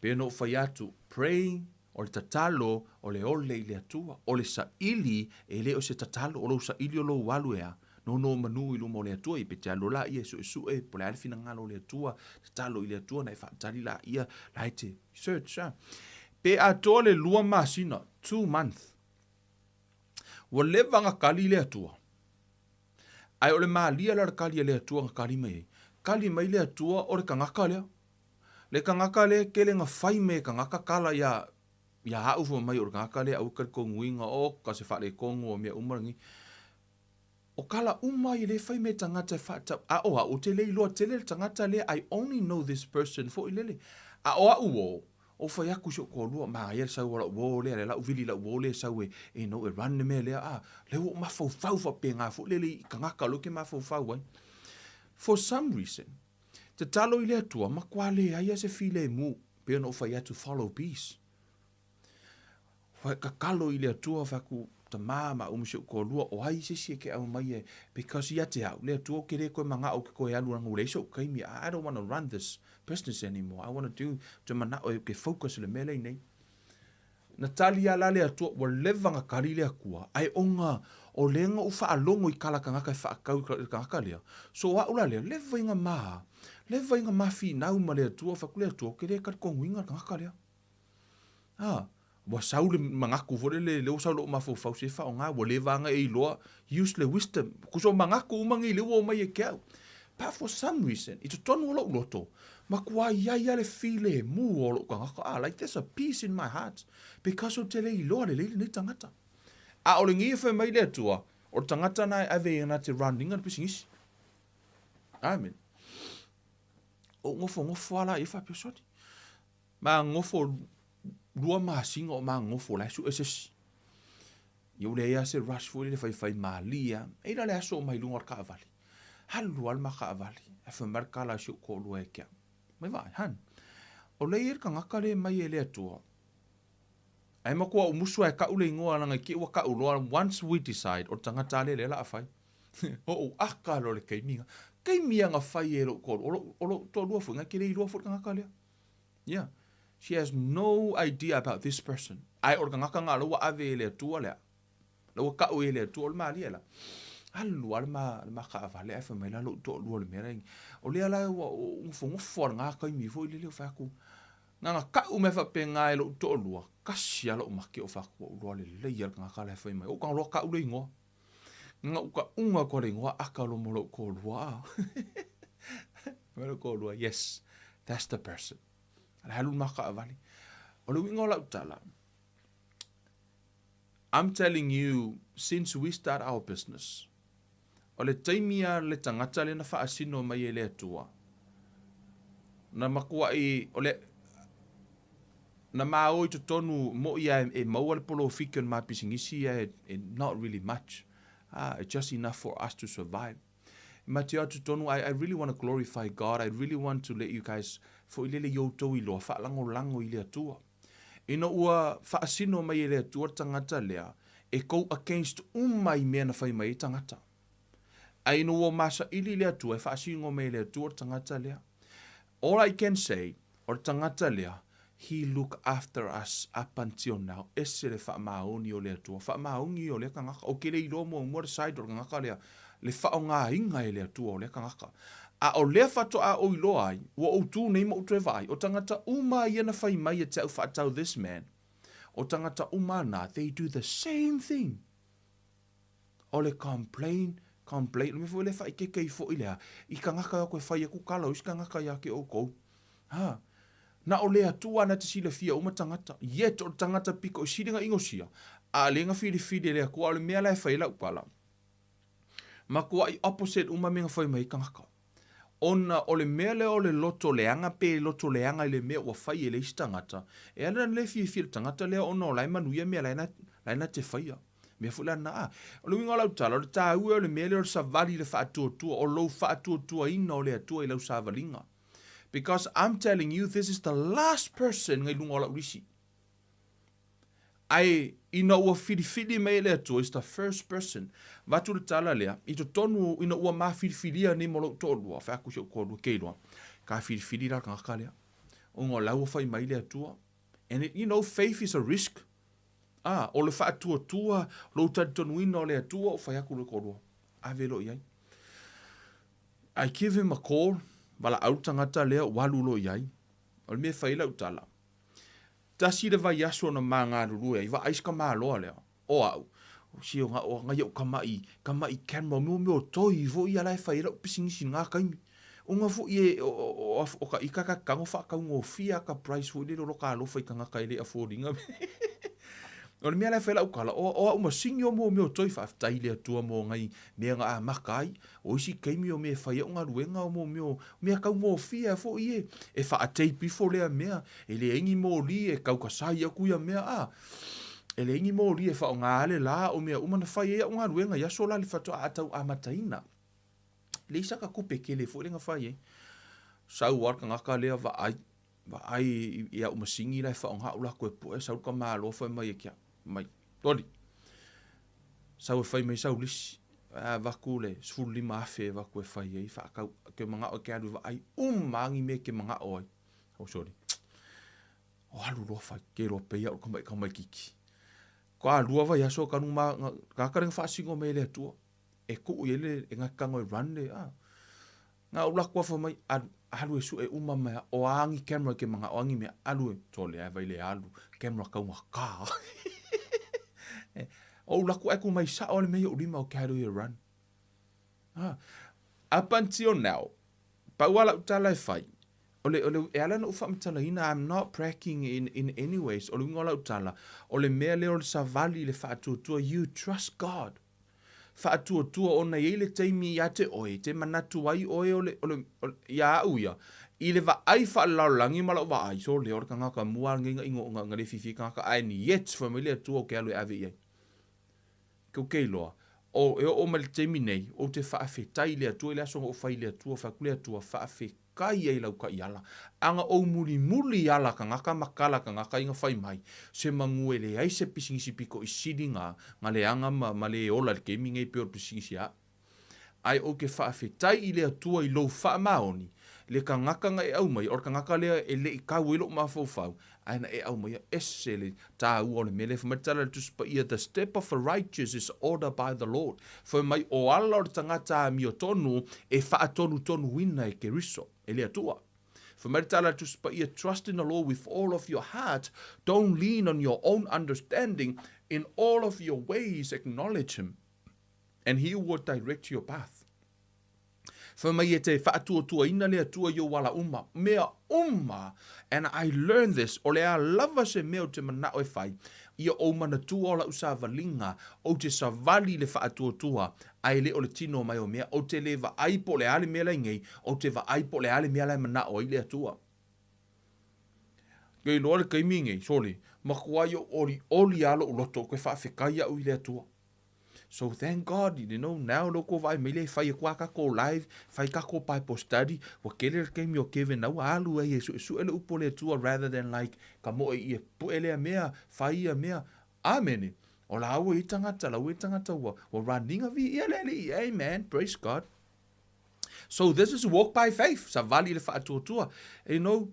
Pea no whai atu. Praying o le tatalo o le ole ile atua. O le sa ili e le o se tatalo. O lo sa ili o lo walu ea. No manu ilu mo le atua. I pe te alo la ia su e. Po le alifina ngalo le atua. Tatalo ile atua na i whaatari la ia. Lai te search. Pe a toa le lua masina. 2 months. Wa le vanga kali le atua. Ai o le maalia la kali le atua nga kali mai. Kali mai le atua o le kangaka lea. Le kangaka le ke le nga whai me kangaka kala ia haufu mai o le kangaka le au kari konguinga o ka se whare kongu o mea umarangi. O kala umai le whai me tangata whata. O te le iloa te le tangata le I only know this person fo ilele. Uo. O whai aku sio ko lua, maa ia sau wala uo lea, la uvili la uo lea sau e no e run me lea, le uo mafau fa pe ngā fu, le kangaka lo ke mafau ai. For some reason, te talo i lea tua, makua lea ia se file mu, pe no whai atu follow peace. Whai kakalo i lea tua, whaku ta mama umusio ko lua, o ai se ke au mai e, because ia te au, lea tua ke re koe manga o ke koe alu rangu reiso, kaimi, I don't want to run this business anymore. I want to do to mana o ke focus le mele nei. Natalia la le atua wa levanga kali le akua. Ai onga o lenga u fa alongo I kala kangaka fa kau kangaka le. So wa ula le levainga ma fi na uma le atua fa kule atua ke le ka konguinga kangaka le. Wa saule mangaku fore le o saulo ma fo se fa nga wa levanga e loa use le wisdom. Kuso mangaku umangi le wo mai e kau. Pa for some reason, it's a tonu lo loto. Makua ia le file mu o lo kangaka. Like there's a peace in my heart. Because o te le iloa le ni tangata. O le ngia whai mai le atua, o tangata na ave na te runninga pisingisi. Amen. O ngofo ala I whapesoti. Ma ngofo lua masinga o ma ngofo lai su esesi. Ia ule ia se rush fu le fai malia. E la le aso mai lunga ka avali. Halu al maka avali. E fa marka la shu ko lua e kia. Mai vai, han. O le ir ka ngaka le mai e le atua. Ai makua o musua e ka ule ingoa langa ki ua ka uloa. Once we decide, o tangata le la afai. O aka lo le keiminga. Keiminga nga fai e lo ko. O lo to lua fu. Nga kire i lua fu ka ngaka lea. Yeah. She has no idea about this person. Ai o ka ngaka ngā lo wa ave e le atua lea. Lo ka o ele to ma ali ela alu al ma ka vale fa me la lo to lo le mereng o le ala o fongo for nga ka mi fo le fa ku nga ka u me fa pe nga lo to lo ka sia lo ma ke o fa ku lo le ya nga ka le fa me o ka lo ka u le ngo nga u ka unga ko le ngo aka lo mo lo ko lo a ko lo yes that's the person ala halu ma ka vale o lo ngo la tala. I'm telling you, since we start our business, o le taimia le tangata le na whaasino mai e le atua. Na makua i, o le, na mao i tonu mo ia e maua le polo fiki on mapisingisi e not really much. It's just enough for us to survive. Matia tonu, I really want to glorify God. I really want to let you guys, fo ilele yoto ilo, whaalango lango i le atua. Ina ua whaasino mai e lea tua tangata lea, e kou against umai mea na whai mai tangata. A ina ua masa ili lea tua, e whaasino mai lea tua tangata lea. All I can say, o tangata lea, he look after us up until now. Ese le whaamaoni o lea tua, whaamaoni o lea kangaka, o kele i romo o mwere side o kangaka lea, le whaonga inga e lea tua o lea kangaka. A o lea whato a o ilo ai, wa o tū nei mo utrewa ai, o tangata uma iana whai mai e te au whaatau this man. O tangata uma nā, they do the same thing. O le complain, me fo le whai ke kei fo ilea, i ka ngaka a koe whai e kukala, i ka ngaka ia ke o kou. Ha, na o lea tua na te sila fia uma tangata, yet o tangata pika o siringa ingosia, a lenga whiri lea kua o le mea lai whai lau pala. Ma kua i opposite uma menga whai mai ka ngaka. Ona o le mea lea o le loto leanga pe loto leanga i le mea ua whai e le istangata. E ana le fia tangata lea ona o lai manuia mea laina te whaia. Mea fula na o le winga lau tala, o le tā ue o le mea lea o le savali le whaatua, o lou whaatua ina o le atua i lau savalinga. Because I'm telling you, this is the last person ngai lunga o lau risi. Ai, ina ua whiri mai lea tua is the first person. Vatu le tala lea, i to tonu ina ua maa whiriwhiria ni mo lau tōlua, whaku se o kōrua keiroa. Ka whiriwhiri rā kangaka lea. O ngā lau whai mai lea tua. And it, you know, faith is a risk. O le whaatua, lo tonu ina o lea tua, o whai aku le kōrua. Avelo iai. I give him a call, wala au tangata lea, walulo iai. O le mea whai lau tala. Tasi le vai aso na manga rurua i va aiska māloa lea. O au. Si o nga iau kamai camera mo toi vo i alai whai rau pisingisi ngā kaimi. O nga fu i o ka ikaka kango whakau ngō fia ka price fu i lero ka alofa i ka ngaka i le affordinga. O le mea lai whai lau kala. O au masingi o mo toi whaftai lea tua mo ngai mea ngā makai. O isi keimi o mea whai o ngā ruenga o mo mea kau ngō fia fo i e. E whaateipi fo lea mea. E le engi mo li e kau kasai a kuia mea E le engi mo li e wha o ngā ale la o mea umana whai e o ngā ruenga. Ia so la li whatoa atau amataina. Le isa ka kupe ke le fo le ngā whai e. Sau warka ngaka lea wa ai ia umasingi lai wha o ngā ula koe po e. Sau ka maa loa whai mai e kia. Mai, tori. Sau e whai mai sau lisi. Waku le, sfuru lima afe waku e whai ei. Whaakau ke mga o ke aru wa ai umangi me ke mga o ai. Oh, sorry. O alu roa whai, ke roa peia o kamai kiki. Ko alua vai aso kanu ma kakarenga whaasingo me le atua. E kuu i ele e ngakanga i run le. Ngā ulakua wha mai alu e su e umamea o aangi camera ke mga o aangi mea alu e tole ai vai le alu. Camera kaunga kā. O ulaku eku mai sa o le mea o lima o ke haru i run. Up until now, pauala utala e whai. Ole e ala na ufa mtala ina, I'm not bragging in any ways. Ole ngola utala. Ole mea leo le savali le whaatuatua. You trust God. Whaatuatua ona i le teimi ia te oe. Te manatu ai oe ole ia uia. I le wa ai whaalaulangi mala wa ai. So leo le kangaka mua nginga ingo ngare fifi kangaka. Ai ni yet familia tua o ke alu e ave iai. keiloa. O mal temi nei, o te whaafetai le atua, le asonga o whai le atua, whakule atua, whaafekai ei lau ka iala. Anga o muli ala ka ngaka makala ka ngaka inga whai mai, se mangue le ai se pisingisi piko i siri ngā le anga ma le ola le kemi ngai peo pisingisi a. Ai o ke whaafetai i le atua i lou wha maoni, le ka ngaka ngai au mai, or ka ngaka lea e le i kau ilo ma fau, aina e au mai ese le tā ua le mele, whamatala tu spa ia, the step of a righteous is ordered by the Lord. Whai mai o ala o le tangata mi o tonu, e wha tonu wina e keriso, e le atua. Whamatala tu spa ia, trust in the Lord with all of your heart, don't lean on your own understanding, in all of your ways acknowledge him, and he will direct your path. Whamai e te whaatuatua ina lea tua yo wala mea and I learned this, o lea lava se mea o te manao e whai, ia o mana tua o la usavalinga, o te savali le whaatuatua, ai le o le tino mai o mea, o te le va aipo le ale mea ngei, o te va aipo le ale mea manao i lea tua. Kei loa le kaimingei, soli, makuai o oli alo o loto koe whaafekai au i lea tua. So thank God, you know, now loko vai mele fai kwa kako live, fai kako Bible study, wa kele ke mi o keve na alu e su ele upole tua rather than like ka mo e pu ele mea, fai mea. Amen. O la au itangata wa running vi ele, amen. Praise God. So this is walk by faith. Sa vali le fa tua. You know,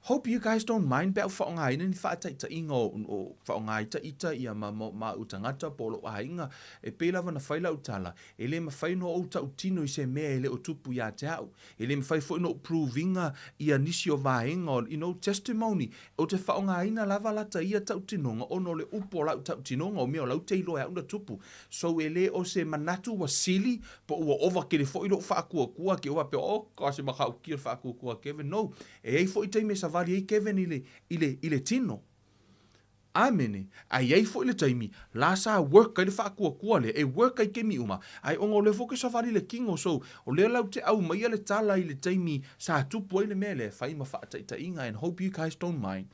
hope you guys don't mind bel whaonga ina ni whaataita inga o whaonga ita ia ma utangata polo ainga e pēlawa na whaila utala e le ma whaino o tau tino i se mea e le o tupu ia te au e le ma whai fo ino provinga ia nisi o vaenga you know, testimony o te whaonga ina lava lata ia tau tinonga ono le upo lau tau tinonga o mea o lau teilo e auna tupu so e le o se manatu wa sili po ua ova ke le fo ino whaakua ke ua pe o kasi makau kia whaakua Kevin no e ei fo i teime sa vali ei Kevin ile tino. Amene. Ai ei fo ile taimi. La sa work kai le whaakua le. E work kai kemi uma. Ai ongo le foke sa vali le kingo so. O le lau te au mai le tala ile taimi. Sa tupu ile mele. Whai ma whaataita inga. And hope you guys don't mind.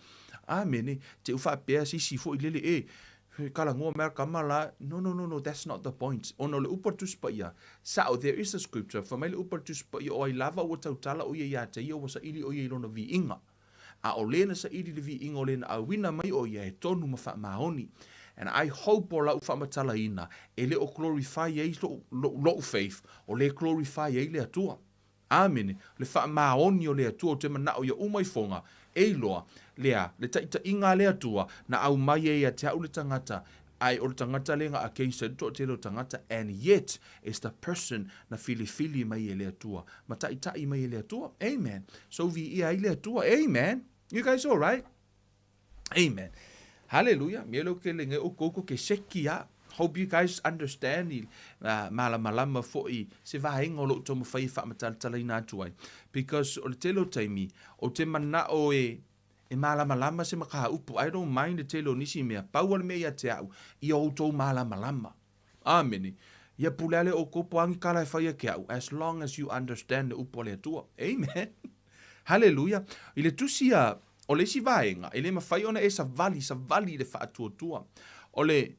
Amene. Te uwha pēa sisi fo ile le kala ngoa mea kamala. No. That's not the point. Ono le upatus pa ia. Sao, there is a scripture. Whamai le upatus pa ia. O ai lava o tautala o ia te ia. O sa ili o ia ilona vi inga. A o lena sa iri le vi inga o lena a wina mai o ia e tonu ma wha maoni. And I hope o lau wha matala ina e le o glorify e lo faith o le glorify e le atua. Amen. Le wha maoni o le atua o te mana o ia umai fonga e loa lea le taita inga le atua na au mai e a te au le tangata ai o le tangata lenga a keisa to te lo tangata and yet is the person na fili mai e le atua. Ma tai mai e le atua. Amen. So vi ia le atua. Amen. You guys all right? Amen. Hallelujah. Mielo ke le nge o koko ke sekia. Hope you guys understand malama foi se vaenga o lo tomo fai fa matal ina tuai. Because o le telo taimi o te mana o e malama se maka upu. I don't mind the telo nisi mea. Paual mea te au. I o to malama. Amen. Ia pulale o kopo angi kala e fai ke au. As long as you understand the upo le tua. Amen. Hallelujah. I le tusia o le si vaenga. I le mawhai ona e sa vali le whaatuatua. O le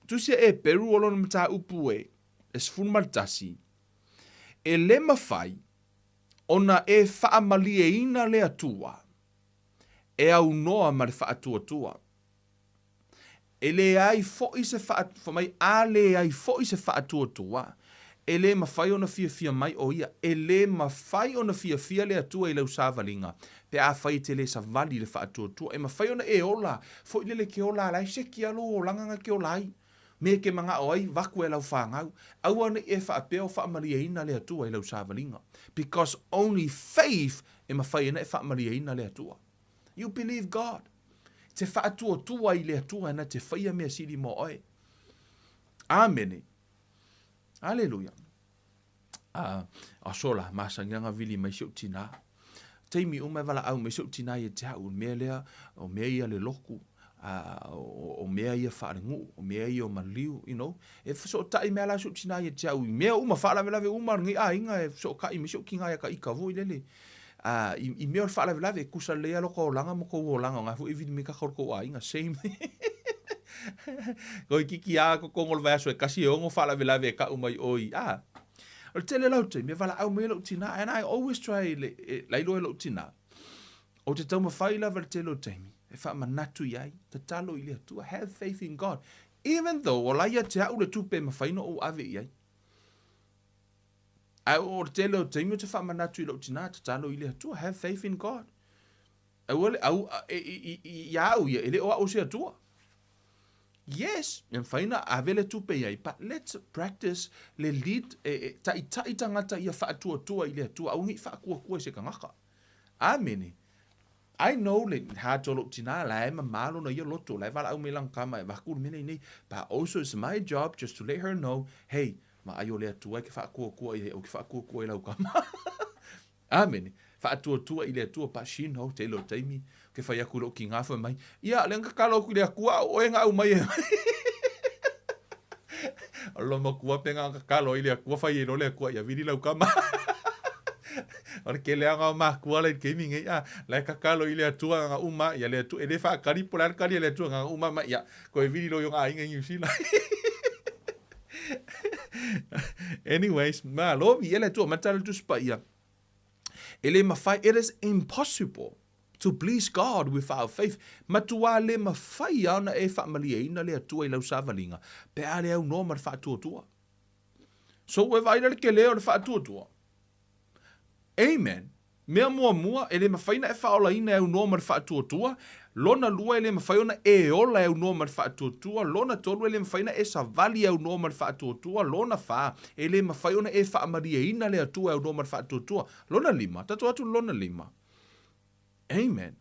tusia e peru o lona mta upu e sfunmartasi. E le mawhai ona e whaamali e ina le atua. E au noa ma le whaatuatua. E le ai foi se whaamai a le ai foi se whaatuatua. E le mawhai ona fia mai o ia. E le mawhai ona fia le atua i lau sāvalinga. Pe a whai te le sa vali le whaatuatua. E mawhai ona e ola. Foi le ke ola lai se ki alo o langanga ke olai. Me ke manga o ai vaku e lau whangau. Au ana e whaapea o whaamaria ina le atua i lau sāvalinga. Because only faith e mawhai ina e whaamaria ina le atua. You believe God. Te whaatuatua i le atua na te whaia mea siri mo oe. Amen. Hallelujah. Asola, masanganga vili mai siu tina. Teimi umai wala au mai siu tina i te hau mea lea, o mea ia le loku, o mea ia whaarengu, o mea ia o maliu, you know. E so tai mea la siu tina i te hau, mea uma whaalawe umar ngi inga e so kai mi siu kinga ia ka ika voi lele. I mea whaalawe e kusa lea loko o langa mo kou o langa, ngā fu i vidi me ka korko a inga, same. Ko i kiki a ko kongol vai aso e kasi e ongo whala vela ve ka umai oi. O le tele lau te, me wala au me lau tina, and I always try lailo e lau tina. O te tau mawhai lava le tele lau teimi, e wha manatu iai, te talo i le atua, have faith in God. Even though, o laia te au le tupe mawhai no o ave iai. O le tele lau teimi o te wha manatu i lau tina, te talo i le atua, have faith in God. Au ia, ele o a o se atua. Yes, and faina avele tupe iai, but let's practice le lead tai tangata ia whaatua i le atua, au ngi whaakua se kangaka. Amene. I know le hatolo tina la ema malo na ia loto, la vala au me lang kama e wakuru mene nei, but also it's my job just to let her know, hey, ma ayo le atua ke whaakua i au ke whaakua i lau kama. Amene. Whaatua i le atua pa she know, te lo teimi, ke whai aku lo ki ngāwha mai. Ia, le ngakalo ku le akua, o e ngā au mai e mai. Alo ma kua pe ngā ngakalo i le akua, whai e no le akua, ia viri lau kama. Ora ke le anga o mā kua le ke mingi, ia, le kakalo i le atua ngā uma, ia le atua, e le wha kari polar kari le atua ngā uma mai, ia, ko e viri lo yo ngā inga New Zealand. Anyways, ma lovi, ele atua, matala tu spa ia. Ele mawhai, it is impossible to please God without faith. Matua le mawhai ana e whaamalia ina le atua i lau savalinga. Pe ale au no mar whaatuatua. So we vaira le ke leo le whaatuatua. Amen. Mea mua, ele mawhai na e whaola ina au no mar whaatuatua. Lona lua ele mawhai ona e ola au no mar whaatuatua. Lona tolu ele mawhai na e savali au no mar whaatuatua. Lona wha ele mawhai ona e whaamalia ina le atua au no mar whaatuatua. Lona lima. Tatu atu lona lima. Amen.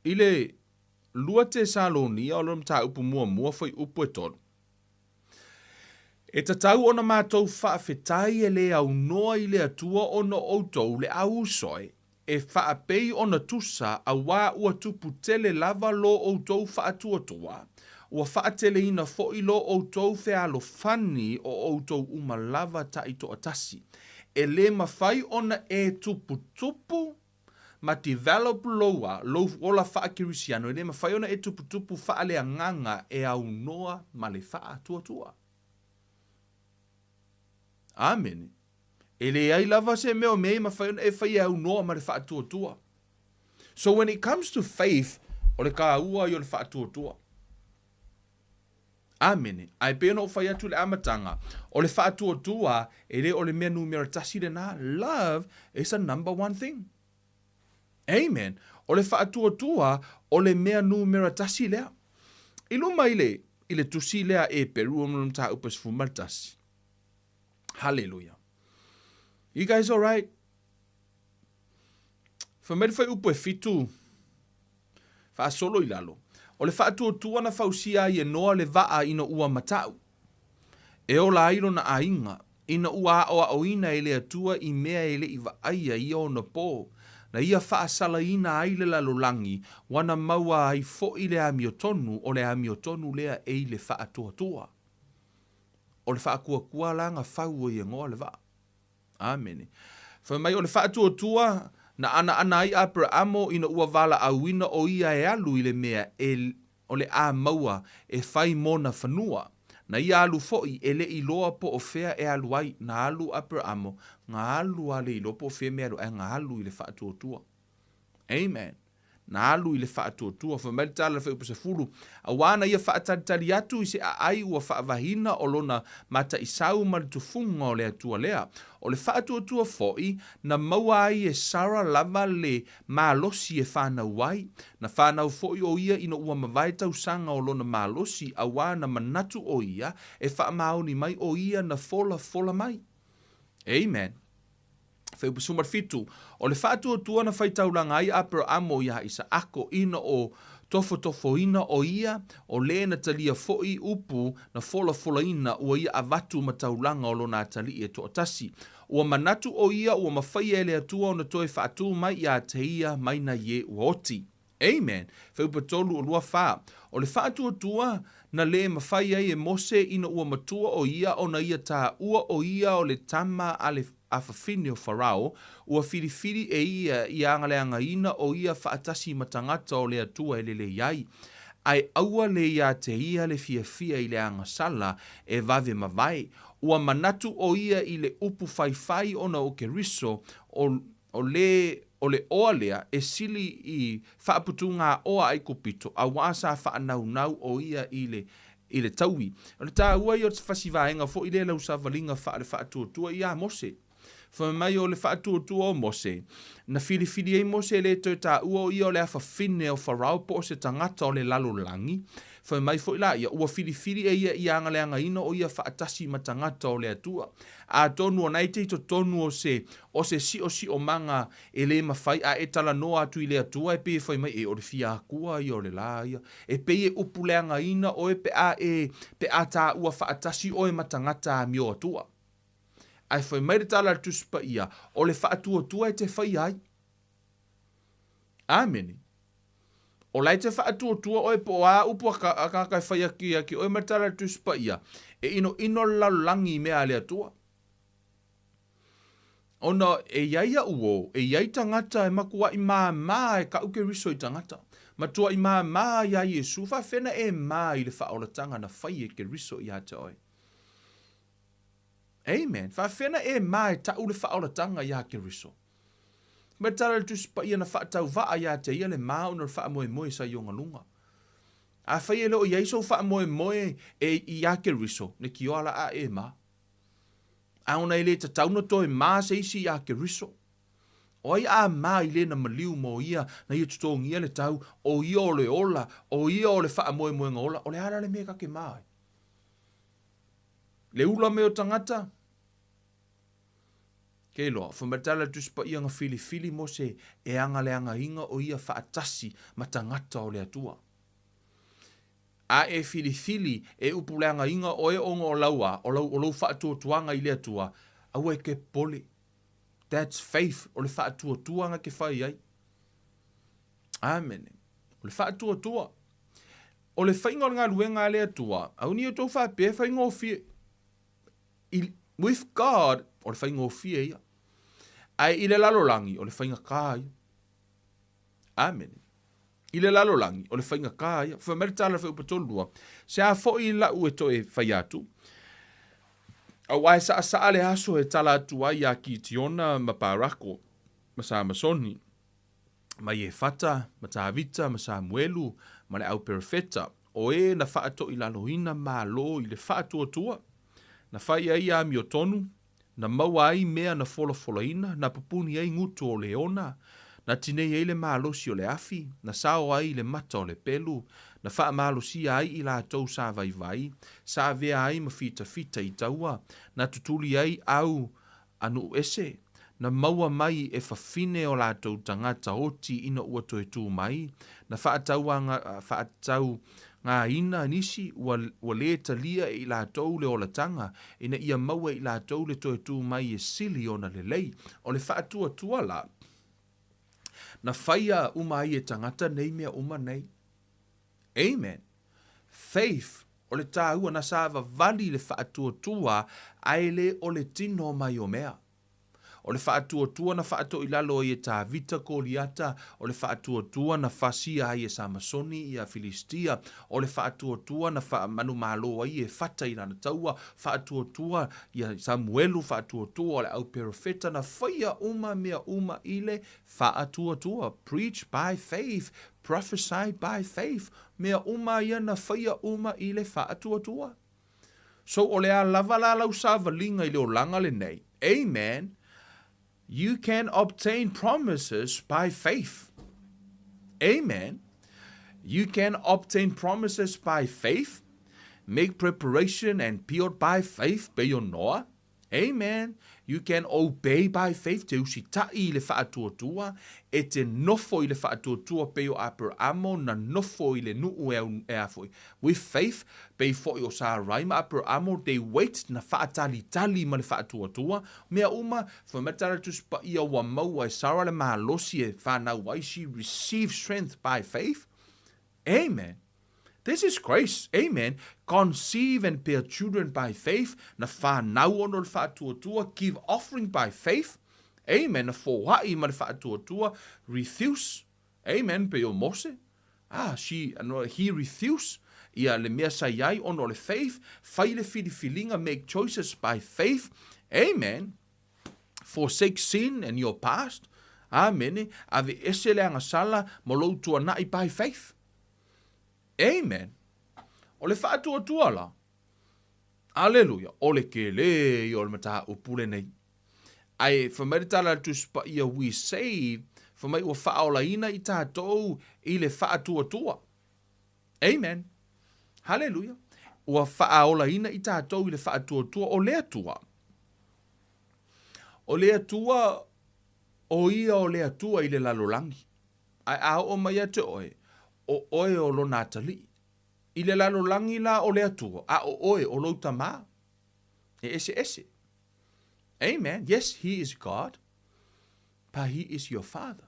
Ile lua te Salonia o lom ta upu mua foi upu e tolu. E tatau ona mātou whaafetai e le au noa i le atua ona outou le au soi. E whaapei ona tusa a wā ua tupu tele lava lo outou whaatuatua. Ua whaatele ina fo i lo outou whea lo fani o outou uma lava ta i to atasi. E le mawhai ona e tupu ma develop loa, lo ola whaakirisiano, e le mawhai ona e tupu whaale a nganga e au noa ma le whaatuatua. Amen. E le ai lava se meo mei mawhai ona e whai au noa ma le whaatuatua. So when it comes to faith, o le ka ua i o le whaatuatua. Amene, ai pēno whai atu le amatanga. O le whaatuatua, e le o le mea numera tasi le nā. Love is a number one thing. Amen. O le whaatuatua, o le mea numera tasi lea. Ilu mai i le tusi lea e peru o mnum ta upas fumal tasi. Hallelujah. You guys all right? Whamere whai upo e fitu. Wha solo i lalo. O le whaatuatua na whausia i e noa le vaa ina ua matau. E o la airo na ainga, ina ua o ina e le atua i mea e le i vaaia i o na pō. Na ia whaasala ina aile la lolangi, wana maua ai fo i le amiotonu o le amiotonu lea e le whaatuatua. O le whaakua langa whau i ngoa le vaa. Amen. Whamai o le whaatuatua, na ana ai Abrahamo ina ua vala awina o ia e alu i le mea o le a maua e whai mona whanua. Na ia alu foi e le iloa po o fea e alu ai na alu Abrahamo. Ngā alu ale ilo po o fea mea e ngā alu i le whaatuatua. Amen. Na alu i le whaatuatua. Whamari tala le whaupasa fulu. A wana ia whaatari atu i se a ai ua whaavahina o lona mata i sau maritufunga o le atua lea. O le whaatuatua foi na maua ai e Sara lava le malosi e whanau ai. Na whanau foi o ia ina ua mawai tau sanga o lona malosi a wana manatu o ia e whaamaoni mai o ia na fola mai. Amen. Whaupasumar fitu. O le whaatuatua na whaitauranga ai Abrahamo ia isa ako ina o tofo ina o ia o le na talia foi upu na fola ina ua ia avatu mataulanga o lona tali e to atasi. Ua manatu o ia ua mawhai ele atua o na toe whaatu mai ia te ia mai na ye uoti. Amen. Whaupatolu o lua wha. O le whaatuatua na le mawhai ai e mose ina ua matua o ia o na ia tā ua o ia o le tama ale awhawhine o Farao, ua whiriwhiri e ia i angaleanga ina o ia whaatasi matangata o le atua e lele iai. ai aua le ia te ia le fia i le angasala e vave mavai, ua manatu o ia i le upu fai ona o Keriso, o le oa lea e sili i whaaputunga oa ai kupito, a wasa whaanau o ia i le taui. O le tā ua i o te whasivaenga fo i le lau sa valinga whaatua i a Mose. Fa mai o le whaatua o Mose, na fili ei Mose le tō tā ua o ia o le awhawhine o Farao po o se tangata o le lalolangi. Fa mai fo ila ia ua fili e ia i anga le anga ino o ia whaatasi ma tangata o le atua. A tonu o naite i to tonu o se si o manga e le mawhai a e tala noa atu i le atua e pe fai mai e o le fia kua i o le la ia. E pe e upu le anga ina o e pe a tā ua whaatasi o e matangata a mio atua. Ai fai mai tala tuspa ia, o le whaatua e te whai ai. Amen. O lai te whaatua o e po a upu a kai whai aki o e mai tala tuspa ia, e ino lalangi mea le atua. Ona e iaia uo, e iai tangata e makua i maa e ka uke riso i tangata. Matua i maa ia Iesu, fa whena e maa i le whaolatanga na whai e ke riso i hata oi. Amen. Fa fena e mai ta ule whaoratanga ia Keriso. Me tala tuspa ia na whaatau vaa ia te ia le maa una wha moe sa ionga lunga. A whai e leo ia iso wha moe e ia Keriso, ne ki oala a e maa. A una i le ta tauna to e maa se isi ia Keriso. O ai a maa i le na maliu mo ia na ia tutongi ia le tau o ia o le ola, o ia o le wha moe nga ola, o le ara le mea ke maa. Le ula me o tangata. Ke loa, whamatala tuspa ia nga fili mo se e anga le anga inga o ia whaatasi ma tangata o le atua. A e fili e upu le anga inga o e onga o laua, o lau whaatuatuanga i le atua, au e ke pole. That's faith, o le whaatuatuanga ke whai ai. Amen. O le whaatuatua. O le whainga ngā luenga le atua, au ni o tō whape, whainga o fie. With God, o le whainga o fie ia. Ai i le lalolangi, o le whainga kā ia. Amen. I le lalolangi, o le whainga kā ia. Whamere tala whai upatolua. Se a fo i lau e to e whai atu. A wai sa ale aso e tala atu ai a ki tiona ma parako, ma sa masoni. Ma i e fata, ma Tavita, ma Samuelu, ma le au perfeta. O e na whaato i laloina ma lo i le whaatuatua. Na whai ai a mio tonu, na maua ai mea na fola na papuni ai ngutu o leona, na tinei ai le maalosi o le afi, na sao ai le mata o le pelu, na wha maalosi ai i la tau sa vai, sa vea ai ma fita i taua, na tutuli ai au anu ese, na maua mai e whawhine o la tau tangata oti ina ua toe tū mai, na whaatau ngā ina nisi ua le talia i la tau le ola tanga, ina ia maua i la tau le toe tū mai e sili ona le lei, o le whaatua la. Na whaia ai e tangata nei mea nei. Amen. Faith, o le tāua na sāwa vali le whaatua aile o le tino mai o mea. O le whaatua na whaato i lalo i e Tavita koliata, o le whaatua na whasia ai e Samasoni i a Filistia, o le whaatua na manu malo ai e whata i lana taua, whaatua i a Samuelu, whaatua o le au perofeta na whaia mea i le whaatua, preach by faith, prophesy by faith, mea ia na whaia i le whaatua. So o le a lava la lau sāvalinga i le o langa le nei. Amen. You can obtain promises by faith. Amen. You can obtain promises by faith, make preparation and build by faith, be your noa. Amen. You can obey by faith, te usitai I le whaatuatua, e te nofo I le whaatuatua pe o Abramo na nofo I le nuu e afoi. With faith, pe foi o Sarai ma Abramo, they wait na whaatali ma le whaatuatua, mea whamatara tuspa ia wa maua e Sarah le mahalosi e whanau she received strength by faith. Amen. This is grace. Amen. Conceive and bear children by faith. Na whanau ono le whaatuatua. Give offering by faith. Amen. Na whōhai ma le whaatuatua. Refuse. Amen. Pe o Mose. he refused. Ia le mea sai ai ono le faith, fai le filifilinga, make choices by faith. Amen. Forsake sin and your past. Amen. Ave ese le anga sala mo lo tua nai by faith. Amen. Ole Faatuatua la. Alleluia. Ole ke le o le mata upule nei. Ai whamaritala tu spa ia we save, whamai ua whaola ina i tātou i le Faatuatua. Amen. Hallelujah. Ua whaola ina i tātou i le Faatuatua o lea tua. O lea tua, o ia o lea tua i le lalolangi. Ai a o mai ate oe, o oe o lo natali. I le lalolangi la o lea tua, a o oe o lo tama. E ese. Amen. Yes, he is God, but he is your father.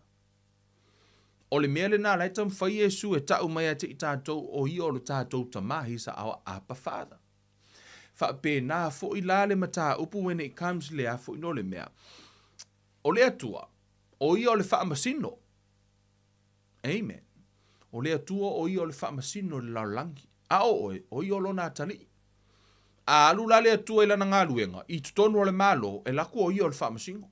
O le mea le nā leitam whai Iesu e tau mai ate i tātou o i o lo tātou tama, he's our Abba Father. Whape nā fo i la le mata upu when it comes le a fo i no le mea. O le atua, o i o le whaamasino. Amen. O le atua o i o le whaamasino le laulangi. A o i o lo nā tali. A alu la le atua i lana ngā luenga, i tutonu o le malo, e laku o i o le whaamasino.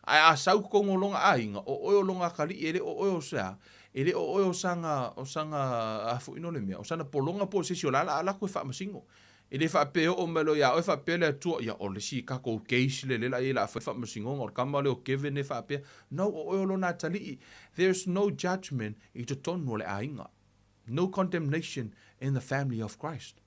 Ai a sau kongo longa ainga, o oe o longa kali, ele o oe o sea, ele o oe o sanga a fo i no le mea, o sana polonga po sesi o lala, a laku e whaamasingo. Ele whaapeo o melo ia, oe whaapeo le atua, ia o le si kako keisi le lela, ila a whaamasingo, o kama leo Kevin e whaapeo. No, o oe o lona tali, there's no judgment i te tonu o le ainga. No condemnation in the family of Christ.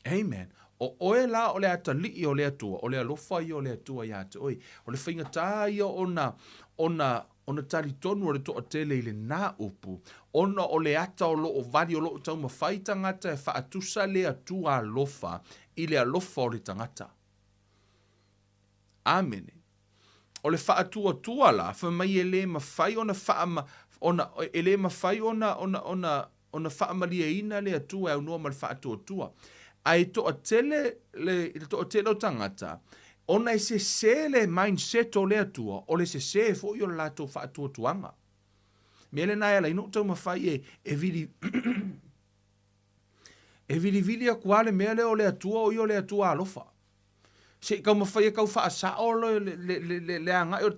Amen. O oe la o le atali o le atua, o le alofa i o le atua ia te oi. O le whainga tā ia ona Talitonunia o le toa tele i le nā upu. Ona o le ata o lo o vali o lo o tau mawhai tangata e whaatusa le atua alofa i le alofa o le tangata. Amen. O le whaatuatua la, whamai e le mawhai ona whaamalia ina le atua au noa ma le whaatuatua. Ai toa tele o tangata, ona e se le mindset o le atua, o le se fo i o la to whaatuatuanga. Mele nai ala ino tau mawhai e vili a kuale mele o le atua o i o le atua alofa. Se kau mawhai e kau whaasa o le anga o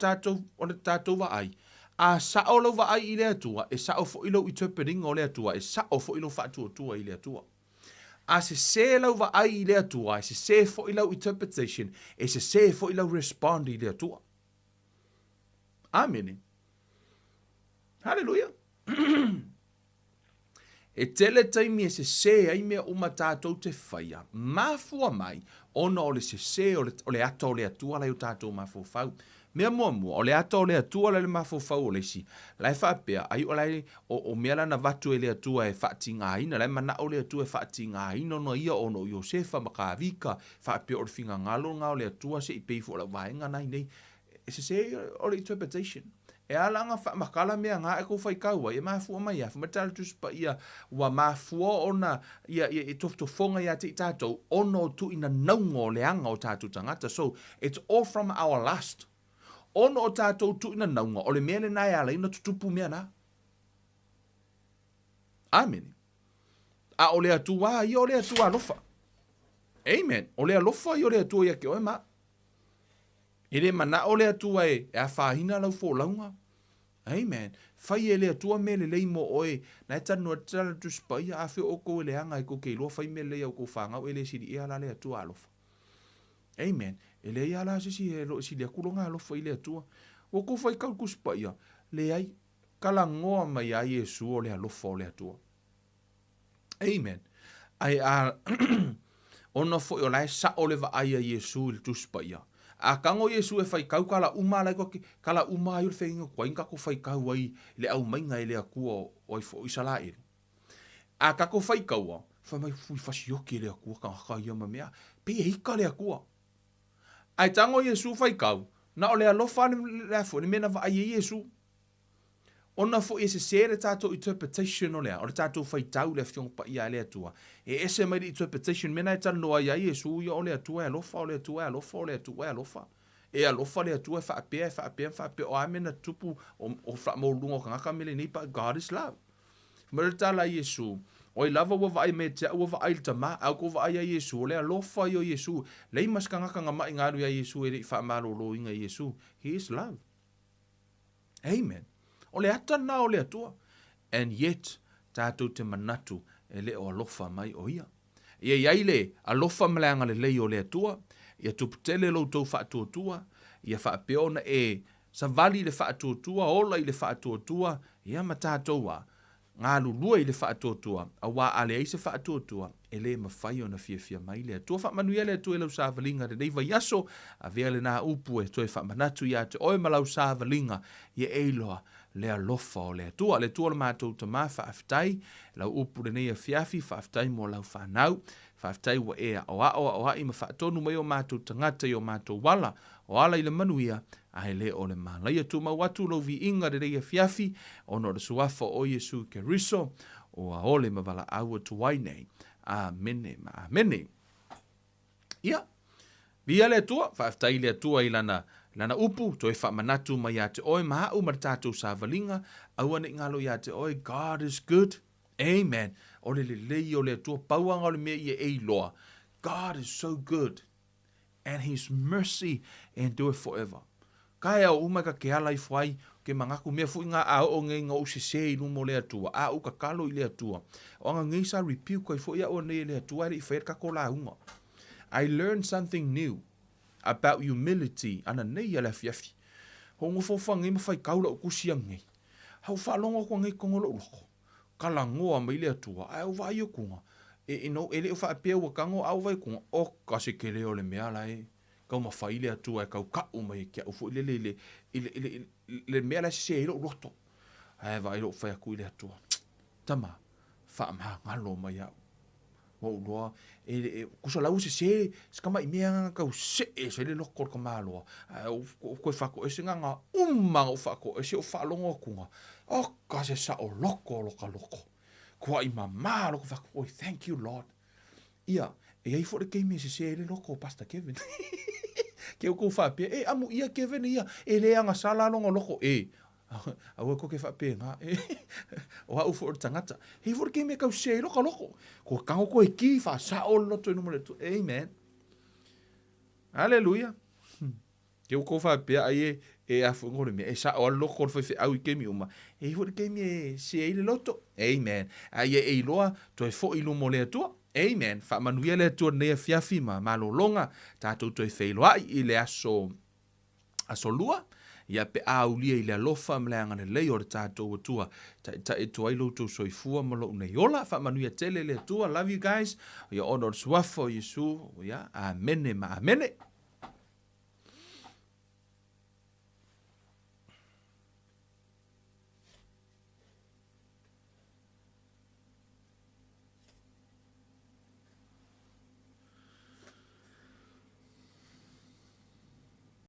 le tātou wa ai. A sa o lo wa ai i le atua, e sa o fo i lo interpreting o le atua, e sa o fo i lo whaatuatua i le atua. A se lau wa ai i le atua, e se fo i lau interpretation, e se fo i lau respond i le atua. Amen. Hallelujah. E tele taimi e se ai mea uma tātou te whaia. Mafua mai, ona o le se o le ata o le atua lai o tātou mafua whau. Mea mua, o le ata o le atua le mafua whau o le si. Lai whapea, ai o lai o mea lana vatu e le atua e whaati ngā ina, lai mana o le atua e whaati ngā ina, no ia ono Iosefa makawika, whapea o le whinga ngalo ngā o le atua se i peifo o la vaenga nai nei. E se o le interpretation. E alanga makala mea ngā e kou whaikaua, e mafua mai a, whamatala tuspa ia, wa mafua ona, ia e toftofonga ia te i tātou, ono tu ina naungo le anga o tātou tangata. So, it's all from our last. Ono o tātou tu ina naunga, o le mea le nai ala ina tutupu mea na. Amen. A o le atua, i o le atua alofa. Amen. O le alofa i o le atua ia ke oe ma. E le mana o le atua e a whahina lau fō launga. Amen. Whai e le atua me le leimo oe, na e tanu a tala tu spai a whio o ko e le anga e ko kei loa, whai me le au ko whangau e le siri e ala le atua alofa. Amen. E le ia la sisi e lo si le kulonga alofa i le atua. O ko whai kau kuspa ia, le ai kala ngoa mai a Iesu o le alofa o le atua. Amen. Ai a ona fo o lai sa o le va ai a Iesu il tuspa ia. A kango Iesu e whai kau kala uma lai koke, kala uma ai ul whenga kua inga ko whai kau ai le au mainga i le akua o i fo isala ere. A kako whai kau a, whai mai fui fasioki le akua ka haka ia ma mea, pe e hika le akua. Ai tango Iesu whai kau, na o le alofa le afo, ni mena wa ai Iesu. Ona fo e se sere tātou interpretation o lea, o le tātou whai tau le whiong pa ia le atua. E ese mai interpretation, mena e tano ai Iesu ia o le atua e alofa, o le atua e alofa, o le atua e alofa. E alofa le atua e whaapea, o amena tupu o whaamolunga o kangaka mele nei pa God is love. Maritala Iesu. O lava wa vai me te wa vai tama au ko vai a Iesu le alofa yo Iesu le maskanga nga mai ngaru ya Iesu e fa malolo inga Iesu. He is love. Amen. O le ata na o le atua. And yet tātou te manatu e le o alofa mai o ia. Ia iaile alofa mleanga le lei o le atua. Ia tuputele lo tau faatuatua. Ia faapeona e sa vali le faatuatua, ola i le faatuatua. Ia ma tātou a. Ngā lulua i le faatuatua, a wā ale ai se faatuatua, e le mawhai o na fia mai le atua. Whamanuia le atua e lau sāwalinga, re neiva yaso, a vea le nā upu e toi whamanatu ia te oe malau sāwalinga, i eiloa le alofa o le atua. Le atua le mātou ta mā whaafitai, lau upu le nei a fiafi, whaafitai mo lau whanau, whaafitai wa ea o a ima whaatonu mai o mātou tangata i o mātou wala, o ala i le manuia, ai le o le malai atu mawatu lo vi inga re rei a fiafi ono le suafa o Iesu Keriso o a ole mavala aua tuai nei. Amene, amene. Ia, via le atua, whaaftai le atua i lana upu, toi whamanatu mai a te oe maha umar tātou sāwalinga, aua ne ngalo i a te oe, God is good. Amen. O le lei o le atua, pauanga o le mea i e loa. God is so good. And his mercy endure forever. Kai au umaka ke ala i whai, ke mangaku mea fu inga a o ngai ngā usese i lumo le atua, a uka kalo i le atua. O nga ngai sa repeal kai fu ia o nei le atua i whaer kako la unga. I learned something new about humility, ana nei ala fiafi. Ho ngofo ngai mawhai kaula o kusia ngai. Hau whalonga ko ngai kongolo loko. Kala ngoa mai le atua, au vai o kunga. E no, ele o whaapea ua kango au vai kunga, o kasi ke leo le mea lai. Kau mawhaile atua e kau kau mai kia ufu le mea la se ilo roto. Ai va ilo whai aku ile atua. Tama, whaamha ngalo mai au. Wau loa, kusa lau se skama i mea kau se le loko ka maloa. Koe whako ese nganga umanga o whako ese o whalongo kunga. O kase sa o loko loko. Kua i mamā loko whako, thank you Lord. Ia, e ai fore keimi se le loko Pastor Kevin. Ke o kou whapea, amu ia Kevin ia, le anga sala longa loko, aua ko ke whapea ngā, o hau fo o tangata, hei fore ke mea kau se loko, ko kango ko e ki wha sa o loto i numere tu, amen. Hallelujah. Ke o kou whapea, afu ngore mea, sa o loko whai au i kemi uma, hei fore ke mea se le loto, amen. Ai loa, to e fo i lumo le atua, amen. Whamanuia le atua nea fiafi ma malolonga. Tātou toi whailoai i le aso lua. Ia pe aulia i le alofa mleanga le lei o le tātou atua. Ta e toa ilo tau soifua malo unei ola. Whamanuia tele le atua. Love you guys. Ia ono suafo Iesu. Ia amene ma amene.